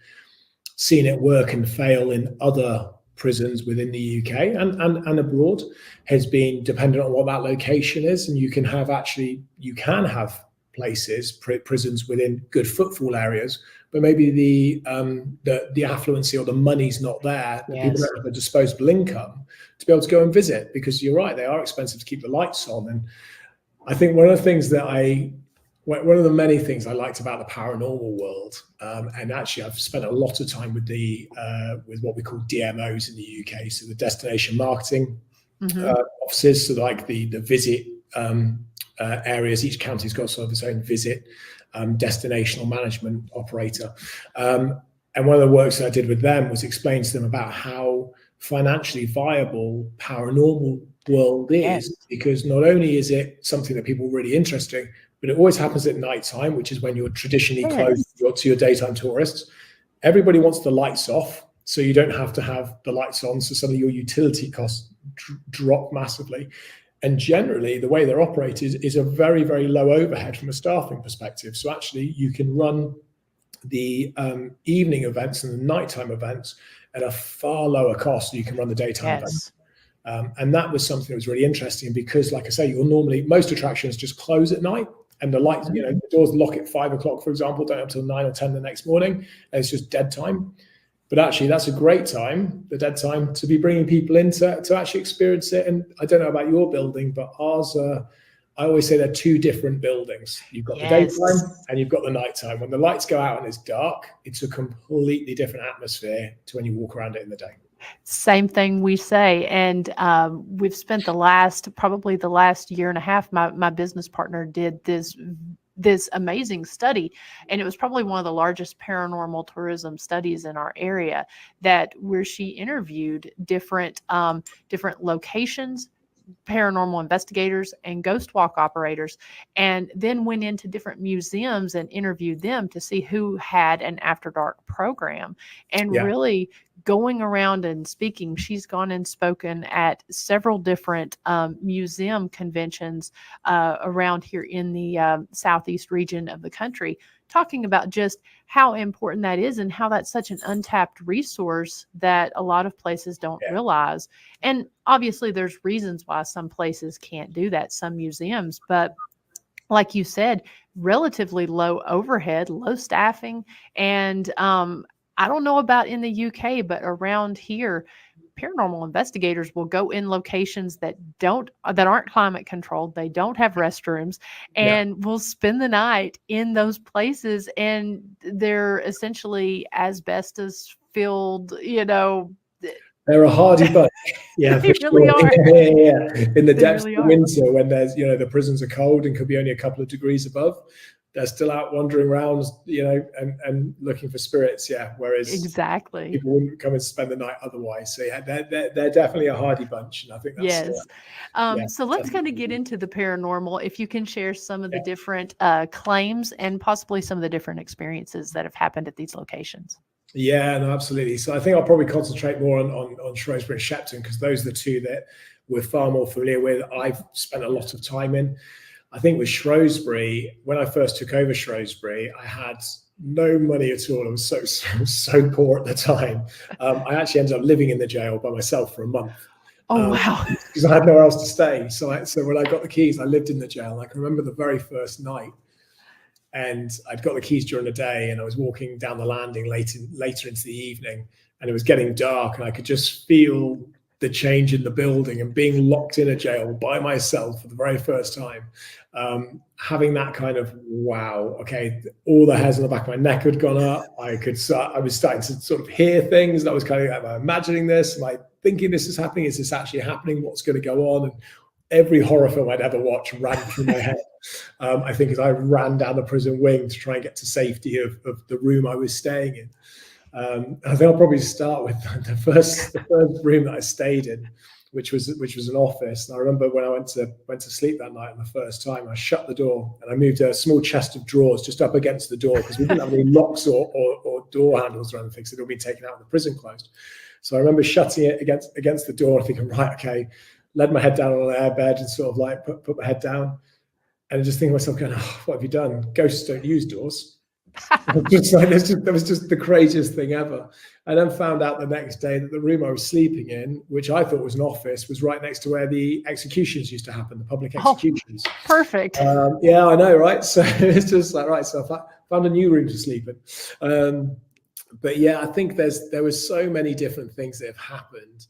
seen it work and fail in other prisons within the UK and abroad has been dependent on what that location is. And you can have places, prisons within good footfall areas, but maybe the affluency or the money's not there. People don't have the disposable income to be able to go and visit, because you're right, they are expensive to keep the lights on. And I think one of the many things I liked about the paranormal world, and actually I've spent a lot of time with with what we call DMOs in the UK, so the destination marketing offices, so like the visit areas. Each county's got sort of its own visit destinational management operator. And one of the works that I did with them was explain to them about how financially viable paranormal world is, because not only is it something that people are really interested in, but it always happens at night time, which is when you're traditionally closed to your daytime tourists. Everybody wants the lights off, so you don't have to have the lights on, so some of your utility costs drop massively. And generally, the way they're operated is a very, very low overhead from a staffing perspective. So actually, you can run the evening events and the nighttime events at a far lower cost than you can run the daytime events. And that was something that was really interesting because, like I say, most attractions just close at night. And the lights, the doors lock at 5 o'clock, for example, don't until 9 or 10 the next morning. And it's just dead time. But actually, that's a great time, the dead time, to be bringing people in to actually experience it. And I don't know about your building, but ours, I always say they're two different buildings. You've got the daytime and you've got the nighttime. When the lights go out and it's dark, it's a completely different atmosphere to when you walk around it in the day. Same thing we say. And we've spent probably the last year and a half, my business partner did this amazing study, and it was probably one of the largest paranormal tourism studies in our area, where she interviewed different locations, paranormal investigators and ghost walk operators, and then went into different museums and interviewed them to see who had an after dark program. And really going around and speaking, she's gone and spoken at several different museum conventions around here in the southeast region of the country, talking about just how important that is and how that's such an untapped resource that a lot of places don't realize. And obviously there's reasons why some places can't do that, some museums, but like you said, relatively low overhead, low staffing. And I don't know about in the UK, but around here, paranormal investigators will go in locations that aren't climate controlled. They don't have restrooms, and will spend the night in those places. And they're essentially asbestos filled, They're a hardy bunch. Yeah, they really are. In the depths of winter, when there's, the prisons are cold and could be only a couple of degrees above, they're still out wandering around, and looking for spirits. Yeah. Whereas people wouldn't come and spend the night otherwise. So yeah, they're definitely a hardy bunch. And I think that's, so let's kind of get into the paranormal. If you can share some of the different claims and possibly some of the different experiences that have happened at these locations. Yeah, no, absolutely. So I think I'll probably concentrate more on Shrewsbury and Shepton, because those are the two that we're far more familiar with. I've spent a lot of time in. I think with Shrewsbury, when I first took over Shrewsbury, I had no money at all. I was so poor at the time. I actually ended up living in the jail by myself for a month. Oh, wow. Because I had nowhere else to stay. So when I got the keys, I lived in the jail. I can remember the very first night. And I'd got the keys during the day, and I was walking down the landing later into the evening, and it was getting dark, and I could just feel the change in the building, and being locked in a jail by myself for the very first time, having that kind of, wow, okay, all the hairs on the back of my neck had gone up. I was starting to sort of hear things. And I was kind of, am I imagining this? Am I thinking this is happening? Is this actually happening? What's going to go on? And every horror film I'd ever watched ran through my head. I think as I ran down the prison wing to try and get to safety of the room I was staying in. I think I'll probably start with the first room that I stayed in, which was an office. And I remember when I went to sleep that night, and the first time I shut the door and I moved a small chest of drawers just up against the door, because we didn't have any locks or door handles or anything, so they'd all been taken out and the prison closed. So I remember shutting it against the door and thinking, right, okay, laid my head down on an airbed and sort of like put my head down, and just thinking to myself, going, oh, what have you done? Ghosts don't use doors. That was just the craziest thing ever. I then found out the next day that the room I was sleeping in, which I thought was an office, was right next to where the executions used to happen, the public executions. Oh, perfect. Yeah, I know, right? So it's just like, right, so I found a new room to sleep in. But yeah, I think there was so many different things that have happened.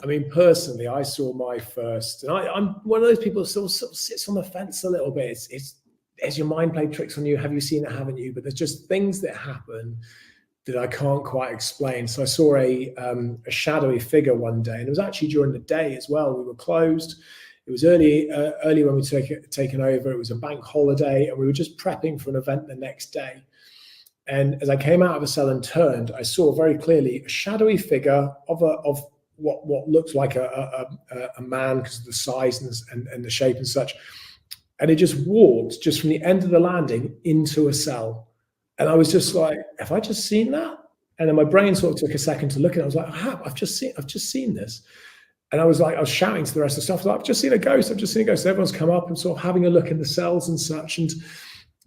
I mean, personally, I saw my first, and I'm one of those people who sort of sits on the fence a little bit. Has your mind played tricks on you? Have you seen it, haven't you? But there's just things that happen that I can't quite explain. So I saw a shadowy figure one day, and it was actually during the day as well. We were closed. It was early when we taken over. It was a bank holiday, and we were just prepping for an event the next day. And as I came out of a cell and turned, I saw very clearly a shadowy figure of what looked like a man, because of the size and the shape and such. And it just walked just from the end of the landing into a cell. And I was just like, have I just seen that? And then my brain sort of took a second to look at it. I was like, I've just seen this. And I was shouting to the rest of the staff, I've just seen a ghost. I've just seen a ghost. Everyone's come up and sort of having a look in the cells and such. And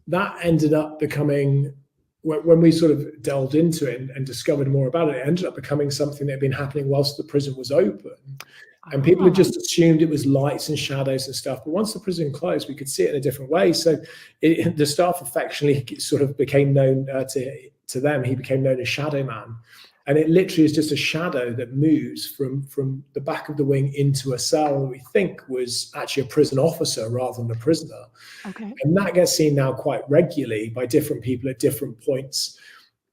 that ended up becoming, when we sort of delved into it and discovered more about it, it ended up becoming something that had been happening whilst the prison was open. And people had just assumed it was lights and shadows and stuff. But once the prison closed, we could see it in a different way. So the staff affectionately sort of became known to them. He became known as Shadow Man. And it literally is just a shadow that moves from the back of the wing into a cell that we think was actually a prison officer rather than a prisoner. Okay. And that gets seen now quite regularly by different people at different points.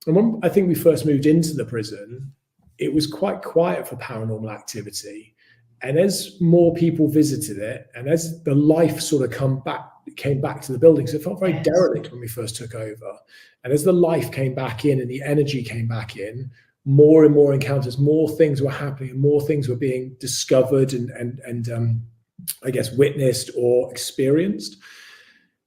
And when I think we first moved into the prison, it was quite quiet for paranormal activity. And as more people visited it, and as the life sort of came back to the building, so it felt very derelict when we first took over. And as the life came back in and the energy came back in, more and more encounters, more things were happening, and more things were being discovered and I guess witnessed or experienced.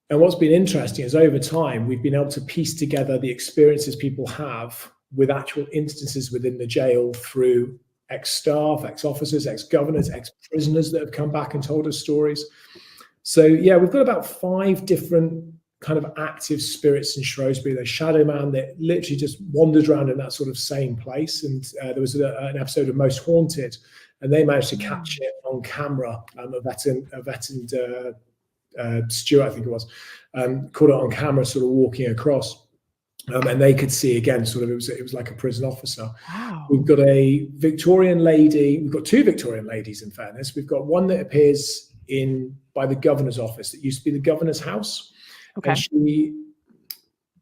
And what's been interesting is over time, we've been able to piece together the experiences people have with actual instances within the jail through ex-staff, ex-officers, ex-governors, ex-prisoners that have come back and told us stories. So yeah, we've got about 5 different kind of active spirits in Shrewsbury. There's Shadow Man that literally just wanders around in that sort of same place. And there was an episode of Most Haunted, and they managed to catch it on camera. A veteran Stuart, I think it was, caught it on camera, sort of walking across. And they could see again, sort of, it was like a prison officer. Wow. We've got a Victorian lady. We've got 2 Victorian ladies, in fairness. We've got one that appears by the governor's office that used to be the governor's house. Okay. And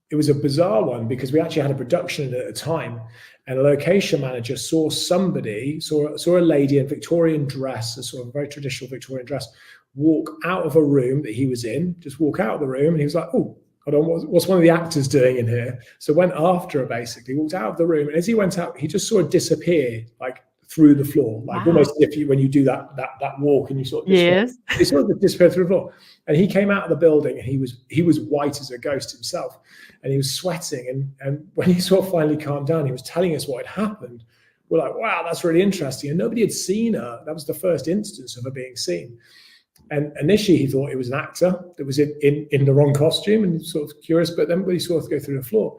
it was a bizarre one because we actually had a production at a time, and a location manager saw a lady in Victorian dress, a sort of very traditional Victorian dress, walk out of a room that he was in, just walk out of the room, and he was like, oh, hold on, what's one of the actors doing in here? So went after her, basically, walked out of the room, and as he went out, he just saw her disappear, like through the floor, like almost if when you do that walk and you sort of he sort of disappeared through the floor. And he came out of the building, and he was white as a ghost himself, and he was sweating. And when he sort of finally calmed down, he was telling us what had happened. We're like, wow, that's really interesting. And nobody had seen her. That was the first instance of her being seen. And initially he thought it was an actor that was in the wrong costume, and sort of curious, but then we sort of go through the floor.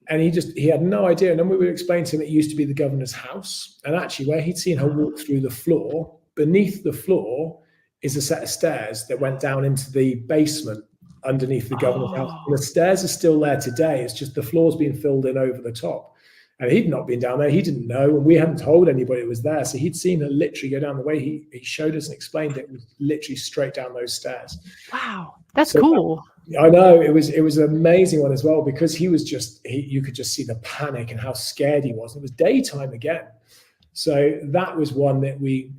And he had no idea. And then we would explain to him it used to be the governor's house. And actually where he'd seen her walk through the floor, beneath the floor is a set of stairs that went down into the basement underneath the governor's house. And the stairs are still there today. It's just the floor's been filled in over the top. And he'd not been down there. He didn't know. And we hadn't told anybody it was there. So he'd seen her literally go down the way he showed us and explained it was literally straight down those stairs. Wow. That's cool. I know it was an amazing one as well, because he was you could just see the panic and how scared he was. It was daytime again. So that was one that we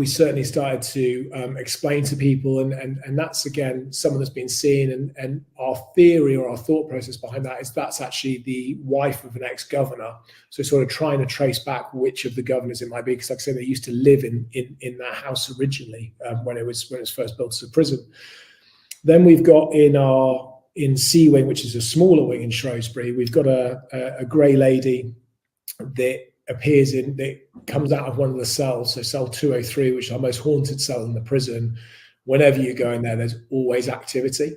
certainly started to explain to people, and that's again someone that's been seen, and our theory or our thought process behind that is that's actually the wife of an ex-governor. So sort of trying to trace back which of the governors it might be, because like I said, they used to live in that house originally when it was first built as a prison. Then we've got in C wing, which is a smaller wing in Shrewsbury, we've got a grey lady that comes out of one of the cells, so cell 203, which is our most haunted cell in the prison. Whenever you go in there, there's always activity.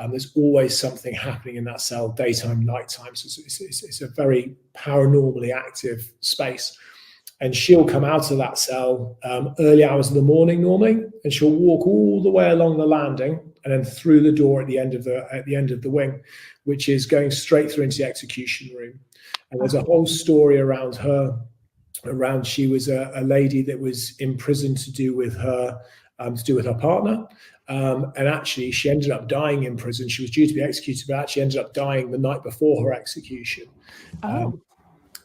There's always something happening in that cell, daytime, nighttime. So it's a very paranormally active space. And she'll come out of that cell early hours of the morning normally, and she'll walk all the way along the landing and then through the door at the end of the wing, which is going straight through into the execution room. And there's a whole story around her. She was a lady that was in prison to do with her partner, and actually she ended up dying in prison. She was due to be executed, but actually ended up dying the night before her execution.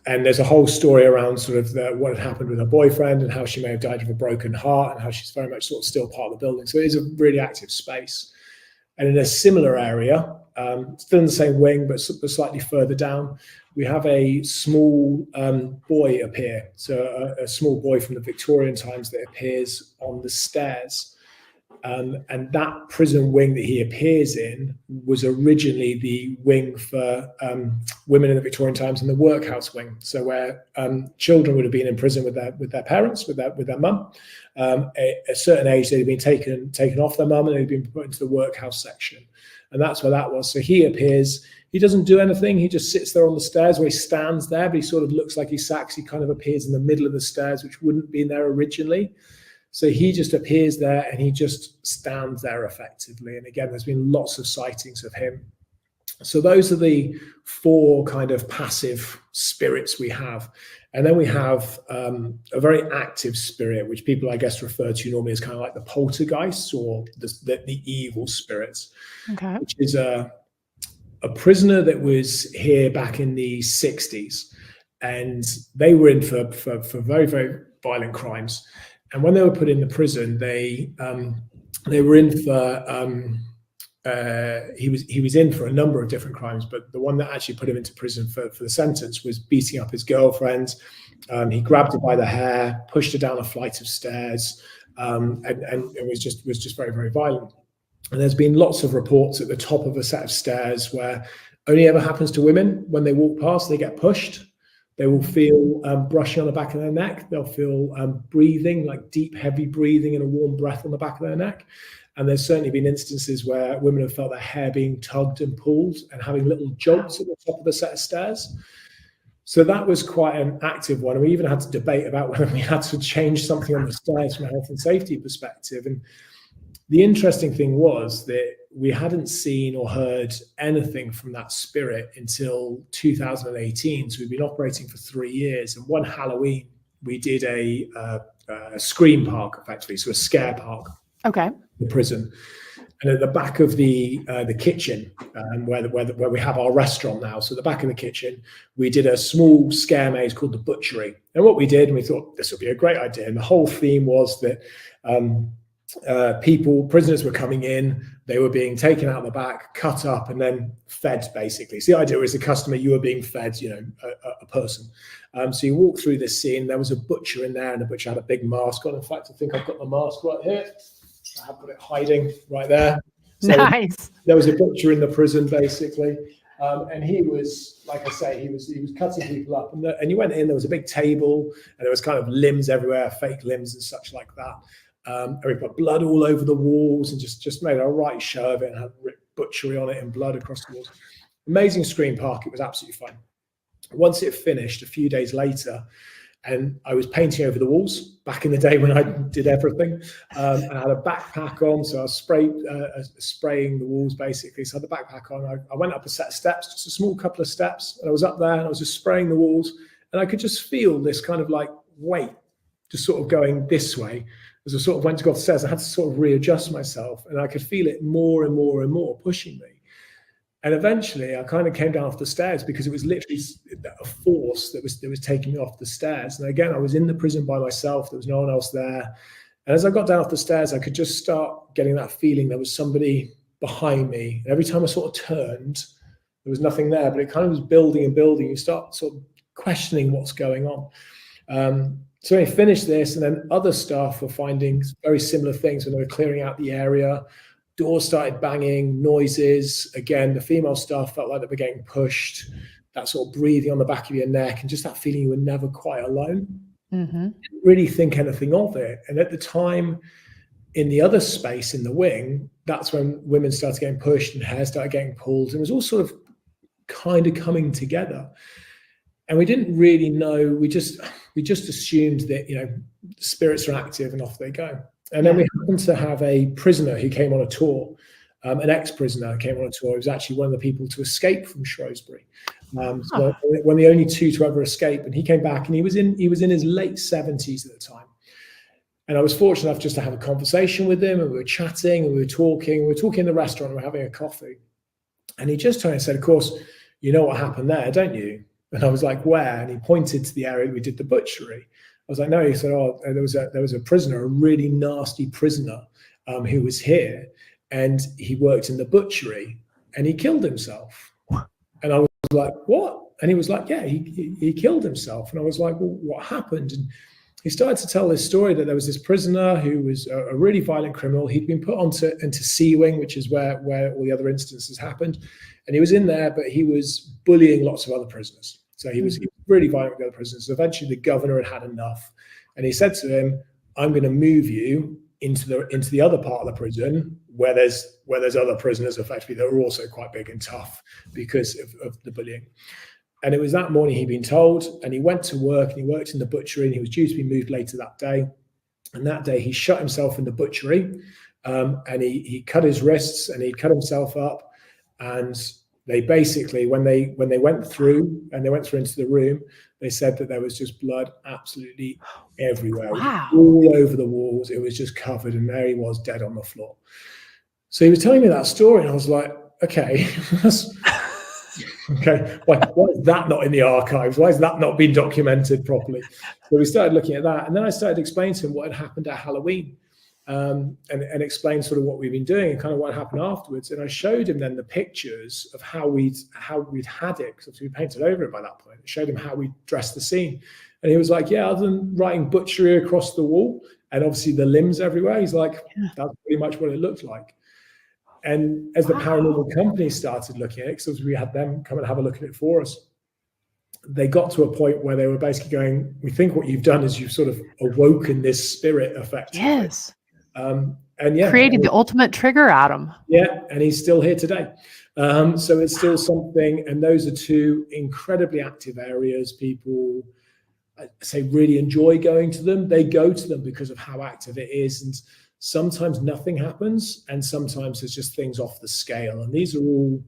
And there's a whole story around sort of what had happened with her boyfriend and how she may have died of a broken heart, and how she's very much sort of still part of the building. So it is a really active space. And in a similar area, still in the same wing, but slightly further down, we have a small boy appear. So a small boy from the Victorian times that appears on the stairs. And that prison wing that he appears in was originally the wing for women in the Victorian times, and the workhouse wing. So where children would have been in prison with their parents, with their mum. At a certain age, they'd been taken off their mum, and they'd been put into the workhouse section. And that's where that was. So he appears, he doesn't do anything. He just sits there on the stairs, where he stands there, but he sort of looks like he sacks. He kind of appears in the middle of the stairs, which wouldn't be there originally. So he just appears there and he just stands there effectively. And again, there's been lots of sightings of him. So those are the 4 kind of passive spirits we have. And then we have a very active spirit, which people, I guess, refer to normally as kind of like the poltergeists, or the evil spirits, Okay. which is a prisoner that was here back in the 60s. And they were in for very, very violent crimes. And when they were put in the prison, they were in for he was in for a number of different crimes, but the one that actually put him into prison for the sentence was beating up his girlfriend. He grabbed her by the hair, pushed her down a flight of stairs, and it was just very, very violent. And there's been lots of reports at the top of a set of stairs where only ever happens to women. When they walk past, they get pushed. They will feel brushing on the back of their neck. They'll feel breathing, like deep, heavy breathing and a warm breath on the back of their neck. And there's certainly been instances where women have felt their hair being tugged and pulled and having little jolts at the top of the set of stairs. So that was quite an active one. And we even had to debate about whether we had to change something on the stairs from a health and safety perspective. And the interesting thing was that we hadn't seen or heard anything from that spirit until 2018. So we've been operating for 3 years. And one Halloween, we did a scream park, effectively, so a scare park. Okay. The prison. And at the back of the kitchen, where we have our restaurant now, so the back of the kitchen, we did a small scare maze called the Butchery. And what we did, and we thought this would be a great idea, and the whole theme was that prisoners were coming in, they were being taken out the back, cut up, and then fed, basically. So the idea was the customer, you were being fed, a person. So you walk through this scene, there was a butcher in there, and the butcher had a big mask on. In fact, I think I've got the mask right here. I have got it hiding right there. So nice. There was a butcher in the prison, basically. And he was, like I say, he was cutting people up. And you went in, there was a big table, and there was kind of limbs everywhere, fake limbs and such like that. And we put blood all over the walls and just made a right show of it and had butchery on it and blood across the walls. Amazing screen park. It was absolutely fun. Once it finished, a few days later, and I was painting over the walls back in the day when I did everything. I had a backpack on, so I was spraying the walls, basically. So I had the backpack on. I went up a set of steps, just a small couple of steps, and I was up there, and I was just spraying the walls. And I could just feel this kind of like weight just sort of going this way. As I sort of went to go upstairs, I had to sort of readjust myself, and I could feel it more and more and more pushing me. And eventually I kind of came down off the stairs because it was literally a force that was taking me off the stairs. And again, I was in the prison by myself. There was no one else there. And as I got down off the stairs, I could just start getting that feeling there was somebody behind me. And every time I sort of turned, there was nothing there, but it kind of was building and building. You start sort of questioning what's going on. So I finished this, and then other staff were finding very similar things when they were clearing out the area. Doors started banging, noises. Again, the female staff felt like they were getting pushed, that sort of breathing on the back of your neck, and just that feeling you were never quite alone. Mm-hmm. Didn't really think anything of it. And at the time, in the other space in the wing, that's when women started getting pushed and hair started getting pulled. And it was all sort of kind of coming together. And we didn't really know. We just assumed that, spirits are active and off they go. And then we happened to have a prisoner who came on a tour, an ex-prisoner who came on a tour. He was actually one of the people to escape from Shrewsbury. One of the only two to ever escape. And he came back, and he was in his late 70s at the time. And I was fortunate enough just to have a conversation with him, and we were chatting, and we were talking. We were talking in the restaurant, and we were having a coffee. And he just turned and said, "Of course, you know what happened there, don't you?" And I was like, "Where?" And he pointed to the area we did the butchery. I was like, "No." He said, "Oh, there was a prisoner, a really nasty prisoner, who was here, and he worked in the butchery, and he killed himself." And I was like, "What?" And he was like, "Yeah, he killed himself." And I was like, "Well, what happened?" And he started to tell this story that there was this prisoner who was a really violent criminal. He'd been put into C wing, which is where all the other instances happened, and he was in there, but he was bullying lots of other prisoners. So he was really violent with the other prisoners. So eventually the governor had enough, and he said to him, "I'm going to move you into the other part of the prison where there's other prisoners effectively that are also quite big and tough because of the bullying. And it was that morning he'd been told, and he went to work and he worked in the butchery, and he was due to be moved later that day. And that day he shut himself in the butchery, and he cut his wrists and he cut himself up. And they basically, when they went through into the room, they said that there was just blood absolutely everywhere. Wow. All over the walls. It was just covered, and there he was dead on the floor. So he was telling me that story, and I was like, okay, okay, why is that not in the archives? Why has that not been documented properly? So we started looking at that, and then I started explaining to him what had happened at Halloween, and explained sort of what we've been doing and kind of what happened afterwards. And I showed him then the pictures of how we'd had it, because we painted over it by that point. I showed him how we dressed the scene, and he was like, yeah, other than writing butchery across the wall and obviously the limbs everywhere, he's like, that's pretty much what it looked like. And as the paranormal company started looking at it, because we had them come and have a look at it for us, they got to a point where they were basically going, we think what you've done is you've sort of awoken this spirit effect. Yes. And yeah, created the ultimate trigger at him. Yeah, and he's still here today. So it's still something, and those are two incredibly active areas. People, I say, really enjoy going to them. They go to them because of how active it is, and sometimes nothing happens, and sometimes there's just things off the scale. And these are all,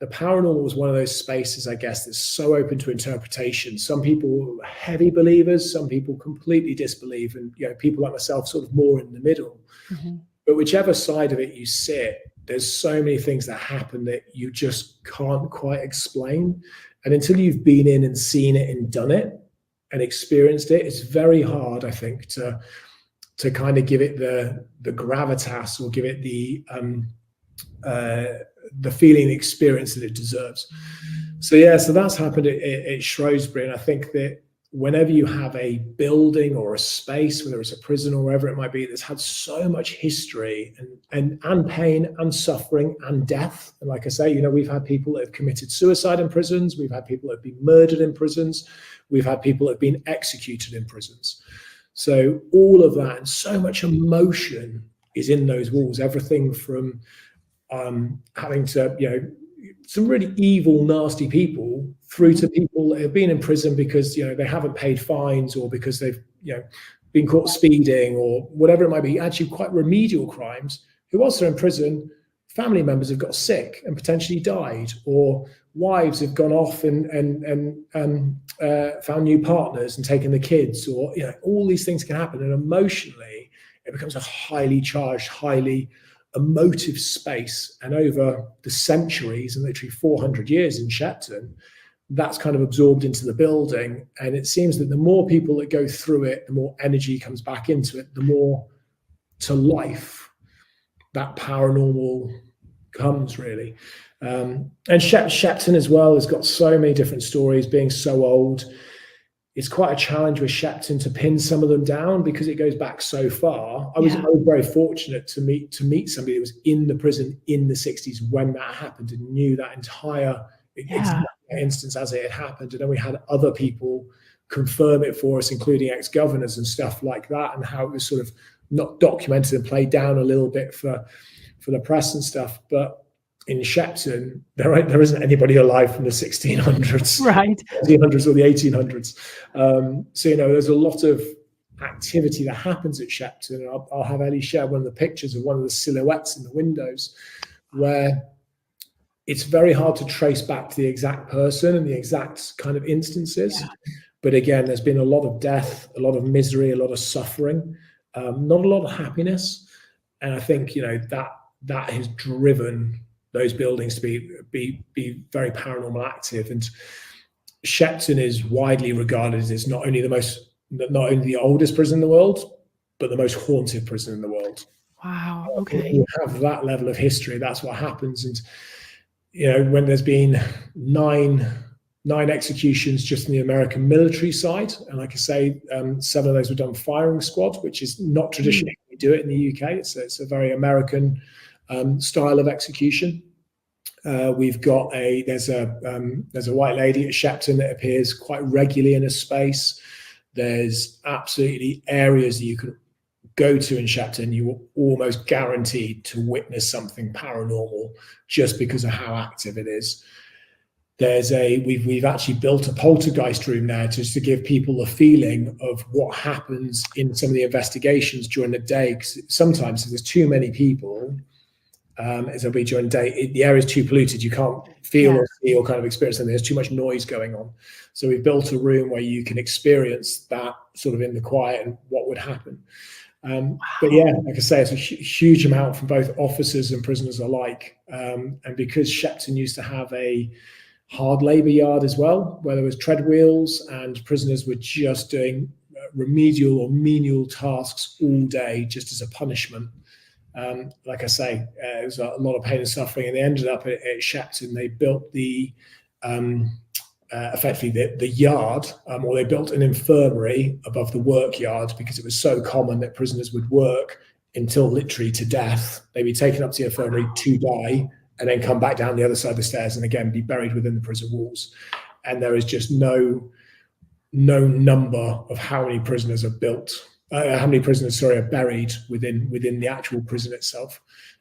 the paranormal is one of those spaces, I guess, that's so open to interpretation. Some people are heavy believers, some people completely disbelieve, and people like myself sort of more in the middle. Mm-hmm. But whichever side of it you sit, there's so many things that happen that you just can't quite explain. And until you've been in and seen it and done it and experienced it, it's very hard, I think, to kind of give it the gravitas, or give it the feeling, the experience that it deserves. So that's happened at Shrewsbury. And I think that whenever you have a building or a space, whether it's a prison or wherever it might be, that's had so much history and pain and suffering and death. And like I say, we've had people that have committed suicide in prisons. We've had people that have been murdered in prisons. We've had people that have been executed in prisons. So all of that and so much emotion is in those walls. Everything from having to, some really evil, nasty people, through to people that have been in prison because, they haven't paid fines, or because they've, been caught speeding, or whatever it might be, actually quite remedial crimes, who, whilst they're in prison, family members have got sick and potentially died, or wives have gone off and found new partners and taken the kids, or, all these things can happen. And emotionally, it becomes a highly charged, highly emotive space. And over the centuries, and literally 400 years in Shepton, that's kind of absorbed into the building. And it seems that the more people that go through it, the more energy comes back into it, the more to life that paranormal comes, really. And Shepton as well has got so many different stories. Being so old, it's quite a challenge with Shepton to pin some of them down because it goes back so far. I was very fortunate to meet somebody that was in the prison in the 60s when that happened, and knew that entire instance as it had happened. And then we had other people confirm it for us, including ex-governors and stuff like that, and how it was sort of not documented and played down a little bit for the press and stuff. But in Shepton, there isn't anybody alive from the 1600s, right? 1700s or the 1800s. So there's a lot of activity that happens at Shepton. And I'll have Ellie share one of the pictures of one of the silhouettes in the windows, where it's very hard to trace back to the exact person and the exact kind of instances. Yeah. But again, there's been a lot of death, a lot of misery, a lot of suffering, not a lot of happiness. And I think that has driven those buildings to be very paranormal active. And Shepton is widely regarded as not only the oldest prison in the world, but the most haunted prison in the world. Wow. Okay. When you have that level of history, that's what happens. And when there's been nine executions just in the American military side, and like I say, 7 of those were done firing squad, which is not traditionally we do it in the UK. It's a very American style of execution. We've got there's a white lady at Shepton that appears quite regularly in a space. There's absolutely areas that you can go to in Shepton, you were almost guaranteed to witness something paranormal just because of how active it is. We've actually built a poltergeist room there just to give people a feeling of what happens in some of the investigations during the day. Because sometimes if there's too many people, as it'll be during the day, the area is too polluted. You can't feel or see or kind of experience something. There's too much noise going on. So we've built a room where you can experience that sort of in the quiet and what would happen. But yeah, like I say, it's a huge amount from both officers and prisoners alike. And because Shepton used to have a hard labour yard as well, where there was tread wheels and prisoners were just doing remedial or menial tasks all day just as a punishment. Like I say, it was a lot of pain and suffering, and they ended up at Shepton. They built effectively the yard, or they built an infirmary above the work yard because it was so common that prisoners would work until literally to death. They'd be taken up to the infirmary to die and then come back down the other side of the stairs and again be buried within the prison walls. And there is just no number of how many prisoners are built. How many prisoners, are buried within the actual prison itself.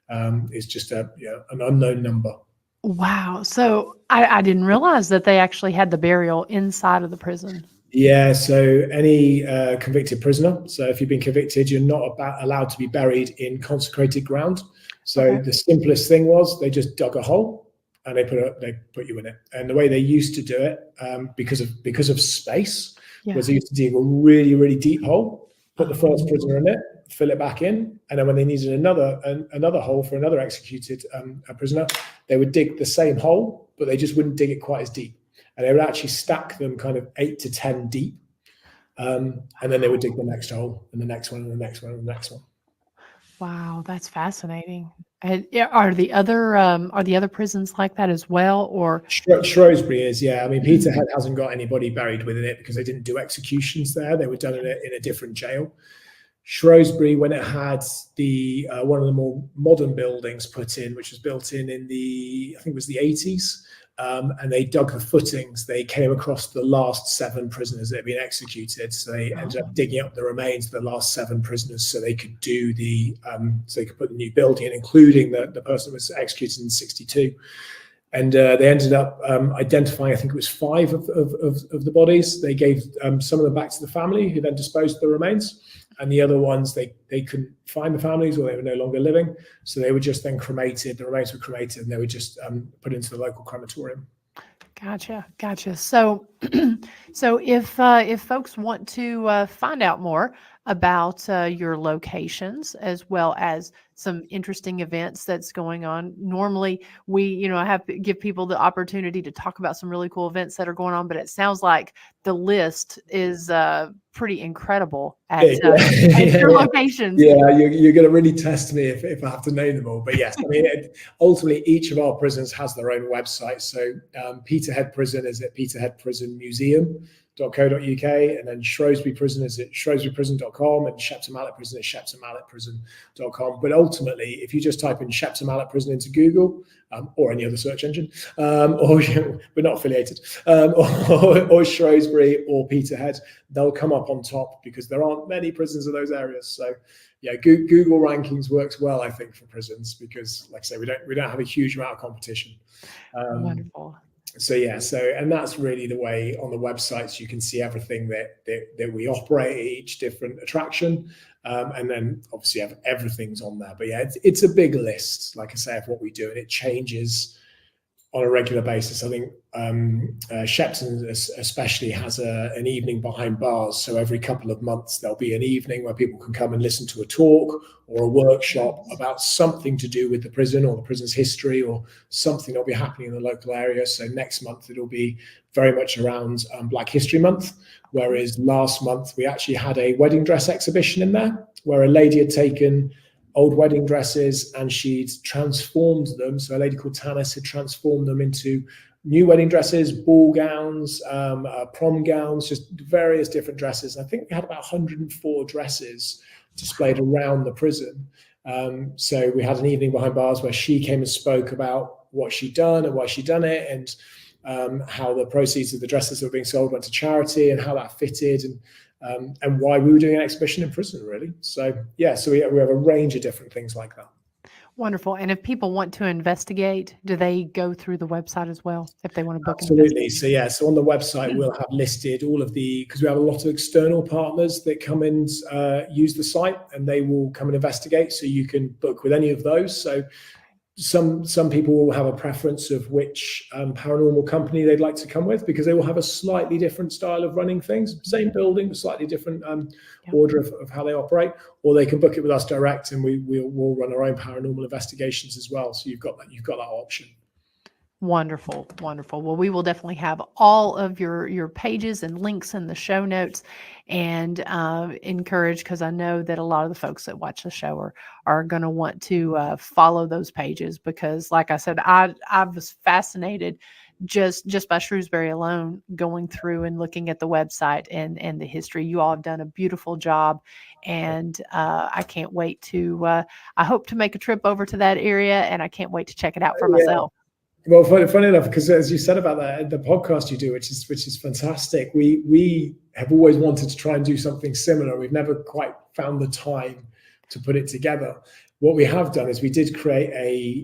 It's just an unknown number. Wow. So I didn't realize that they actually had the burial inside of the prison. Yeah. So any convicted prisoner. So if you've been convicted, you're not allowed to be buried in consecrated ground. So the simplest thing was they just dug a hole and they put you in it. And the way they used to do it, because of space, was they used to dig a really, really deep hole, put the first prisoner in it, fill it back in, and then when they needed another hole for another executed prisoner, they would dig the same hole, but they just wouldn't dig it quite as deep. And they would actually stack them kind of 8 to 10 deep, and then they would dig the next hole, and the next one, and the next one, and the next one. Wow, that's fascinating. And are the other prisons like that as well, or Shrewsbury is? Yeah, I mean, Peterhead hasn't got anybody buried within it because they didn't do executions there. They were done in a different jail. Shrewsbury, when it had the one of the more modern buildings put in, which was built in the, I think it was the 80s, and they dug the footings, they came across the last 7 prisoners that had been executed. So they ended up digging up the remains of the last 7 prisoners so they could do so they could put the new building in, including the person that was executed in 62. And they ended up identifying, I think it was 5 of the bodies. They gave some of them back to the family, who then disposed of the remains. And the other ones, they couldn't find the families, or they were no longer living. So they were just then cremated. The remains were cremated, and they were just put into the local crematorium. Gotcha. So, if folks want to find out more about your locations as well as some interesting events that's going on, normally we, have to give people the opportunity to talk about some really cool events that are going on. But it sounds like the list is pretty incredible at your locations. Yeah, you're going to really test me if I have to name them all. But yes, I mean, ultimately each of our prisons has their own website. So Peterhead Prison is at peterheadprisonmuseum.co.uk, and then Shrewsbury Prison is at shrewsburyprison.com, and Shepton Mallet Prison is sheptonmalletprison.com. But ultimately, if you just type in Shepton Mallet Prison into Google, or any other search engine, or we're not affiliated, or Shrewsbury or Peterhead, they'll come up on top because there aren't many prisons in those areas. So yeah, Google rankings works well, I think, for prisons because, like I say, we don't have a huge amount of competition. Wonderful. So yeah, and that's really the way on the websites you can see everything that we operate at each different attraction, and then obviously everything's on there. But yeah, it's a big list, like I say, of what we do, and it changes on a regular basis. I think Shepton especially has an evening behind bars. So every couple of months there'll be an evening where people can come and listen to a talk or a workshop about something to do with the prison or the prison's history or something that'll be happening in the local area. So next month it'll be very much around Black History Month, whereas last month we actually had a wedding dress exhibition in there where a lady had taken old wedding dresses and she'd transformed them. So a lady called Tanis had transformed them into new wedding dresses, ball gowns, prom gowns, just various different dresses. I think we had about 104 dresses displayed around the prison. So we had an evening behind bars where she came and spoke about what she'd done and why she'd done it, and how the proceeds of the dresses that were being sold went to charity and how that fitted. And and why we were doing an exhibition in prison, really. So yeah, so we have a range of different things like that. Wonderful. And if people want to investigate, do they go through the website as well if they want to book an Absolutely. So investigation? yeah, so on the website we'll have listed all of the, because we have a lot of external partners that come and use the site, and they will come and investigate. So you can book with any of those. So some people will have a preference of which paranormal company they'd like to come with, because they will have a slightly different style of running things. Same building, but slightly different order of how they operate. Or they can book it with us direct, and we'll run our own paranormal investigations as well. So you've got that option. Wonderful, wonderful. Well, we will definitely have all of your pages and links in the show notes, and encourage, because I know that a lot of the folks that watch the show are going to want to follow those pages, because, like I said, I was fascinated just by Shrewsbury alone, going through and looking at the website and the history. You all have done a beautiful job, and I can't wait to. I hope to make a trip over to that area, and I can't wait to check it out for myself. Well, funny enough, because as you said about the podcast you do, which is fantastic, we have always wanted to try and do something similar. We've never quite found the time to put it together. What we have done is we did create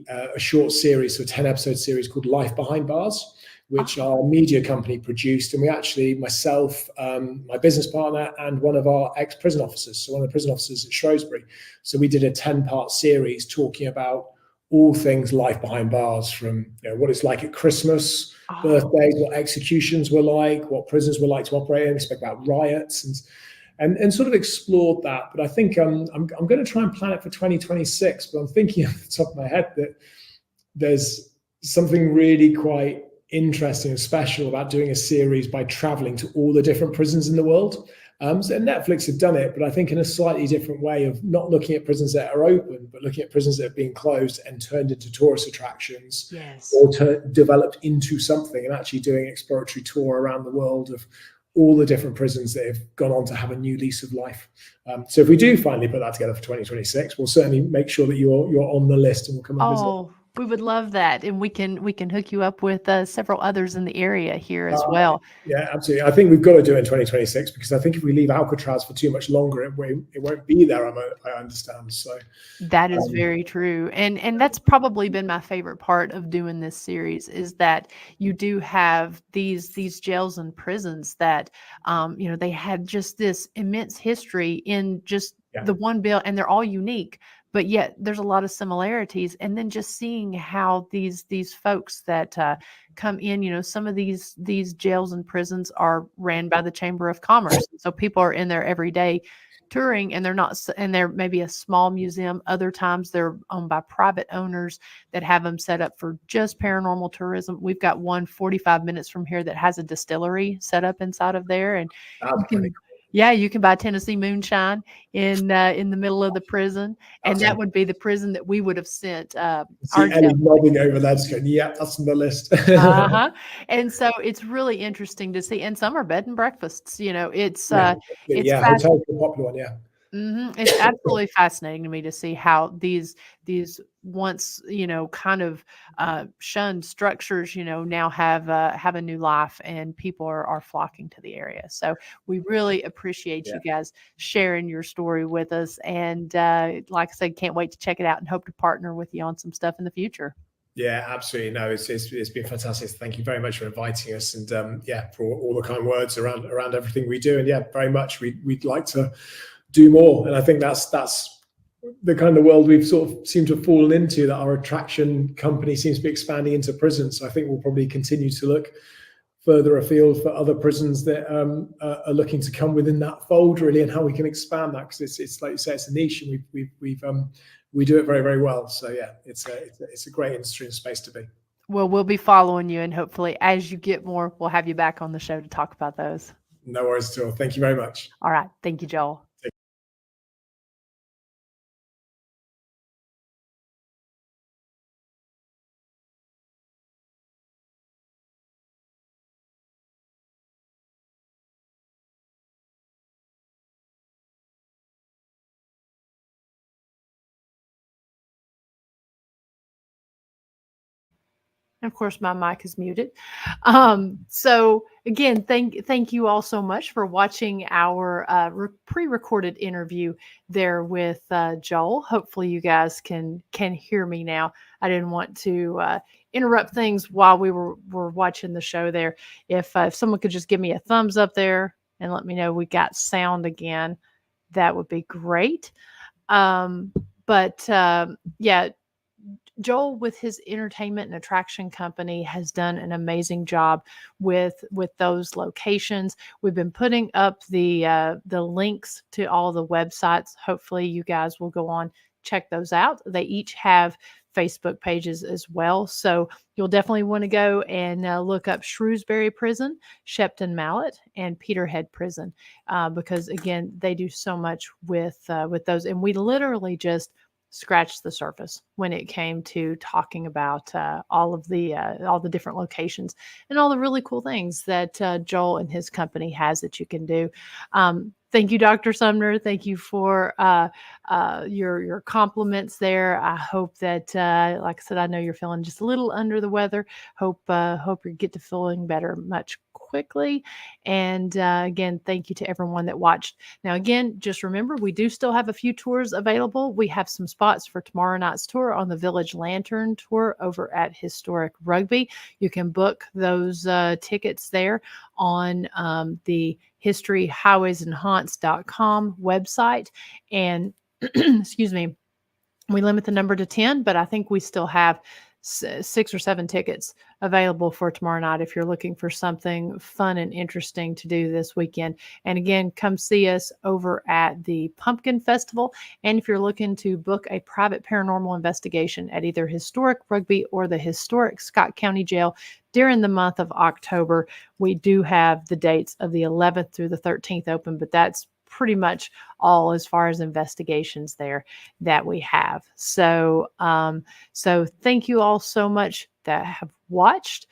a short series, so a 10-episode series called Life Behind Bars, which our media company produced. And we actually, myself, my business partner, and one of our ex-prison officers, so one of the prison officers at Shrewsbury. So we did a 10-part series talking about all things life behind bars, from what it's like at Christmas, birthdays, what executions were like, what prisons were like to operate in. We spoke about riots and sort of explored that. But I think I'm going to try and plan it for 2026. But I'm thinking off the top of my head that there's something really quite interesting and special about doing a series by traveling to all the different prisons in the world. So Netflix have done it, but I think in a slightly different way, of not looking at prisons that are open, but looking at prisons that have been closed and turned into tourist attractions, or developed into something, and actually doing an exploratory tour around the world of all the different prisons that have gone on to have a new lease of life. So if we do finally put that together for 2026, we'll certainly make sure that you're on the list, and we'll come and visit. Oh, we would love that, and we can hook you up with several others in the area here as well. Yeah, absolutely. I think we've got to do it in 2026, because I think if we leave Alcatraz for too much longer, it won't be there. I understand. So that is very true, and that's probably been my favorite part of doing this series, is that you do have these jails and prisons that they had just this immense history in just the one bill, and they're all unique. But yet there's a lot of similarities. And then just seeing how these folks that come in, some of these jails and prisons are ran by the Chamber of Commerce. So people are in there every day touring, and they're maybe a small museum. Other times they're owned by private owners that have them set up for just paranormal tourism. We've got one 45 minutes from here that has a distillery set up inside of there. And you can buy Tennessee moonshine in the middle of the prison, and that would be the prison that we would have sent. Ellie nodding over that, going, "Yeah, that's on the list." And so it's really interesting to see, and some are bed and breakfasts. It's hotels are a popular one. Yeah. It's absolutely fascinating to me to see how these once kind of shunned structures now have a new life, and people are flocking to the area. So we really appreciate you guys sharing your story with us, and like I said, can't wait to check it out, and hope to partner with you on some stuff in the future. Yeah, absolutely. No, it's been fantastic. Thank you very much for inviting us, and for all the kind words around everything we do. And very much we'd like to do more. And I think that's the kind of world we've sort of seemed to have fallen into, that our attraction company seems to be expanding into prisons. So I think we'll probably continue to look further afield for other prisons that are looking to come within that fold, really, and how we can expand that, because it's like you say, it's a niche, and we do it very, very well. So yeah, it's a great industry and space to be. Well, we'll be following you, and hopefully as you get more, we'll have you back on the show to talk about those. No worries at all. Thank you very much. All right. Thank you, Joel. And of course, my mic is muted. So again, thank you all so much for watching our pre-recorded interview there with Joel. Hopefully, you guys can hear me now. I didn't want to interrupt things while we were watching the show there. If someone could just give me a thumbs up there and let me know we got sound again, that would be great. Yeah. Joel, with his entertainment and attraction company, has done an amazing job with those locations. We've been putting up the links to all the websites. Hopefully, you guys will go on, check those out. They each have Facebook pages as well, so you'll definitely want to go and look up Shrewsbury Prison, Shepton Mallet, and Peterhead Prison, because again, they do so much with those, and we literally just scratched the surface when it came to talking about all the different locations and all the really cool things that Joel and his company has that you can do. Thank you, Dr. Sumner. Thank you for your compliments there. I hope that, like I said, I know you're feeling just a little under the weather. Hope you get to feeling better much quickly. And again, thank you to everyone that watched. Now, again, just remember, we do still have a few tours available. We have some spots for tomorrow night's tour on the Village Lantern tour over at Historic Rugby. You can book those tickets there on the historyhighwaysandhaunts.com website. And excuse me, we limit the number to 10, but I think we still have 6 or 7 tickets available for tomorrow night if you're looking for something fun and interesting to do this weekend. And again, come see us over at the Pumpkin Festival. And if you're looking to book a private paranormal investigation at either Historic Rugby or the Historic Scott County Jail during the month of October, we do have the dates of the 11th through the 13th open, but that's pretty much all as far as investigations there that we have. So thank you all so much that have watched.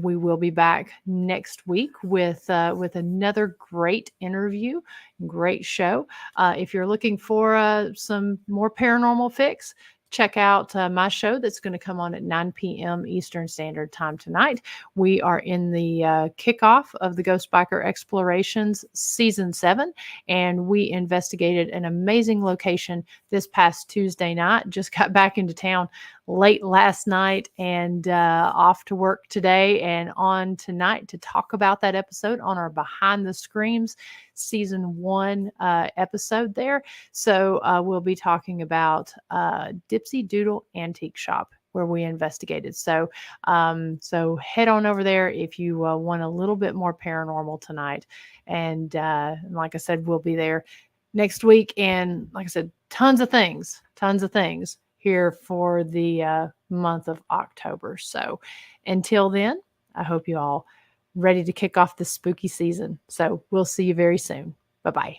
We will be back next week with another great interview, great show. If you're looking for some more paranormal fix, check out my show that's going to come on at 9 p.m. Eastern Standard Time tonight. We are in the kickoff of the Ghost Biker Explorations Season 7, and we investigated an amazing location this past Tuesday night. Just got back into town late last night and off to work today and on tonight to talk about that episode on our Behind the Screams Season 1 episode there. So we'll be talking about Dipsy Doodle Antique Shop, where we investigated. So head on over there if you want a little bit more paranormal tonight. And like I said, we'll be there next week. And like I said, tons of things here for the month of October. So until then, I hope you all ready to kick off the spooky season. So we'll see you very soon. Bye-bye.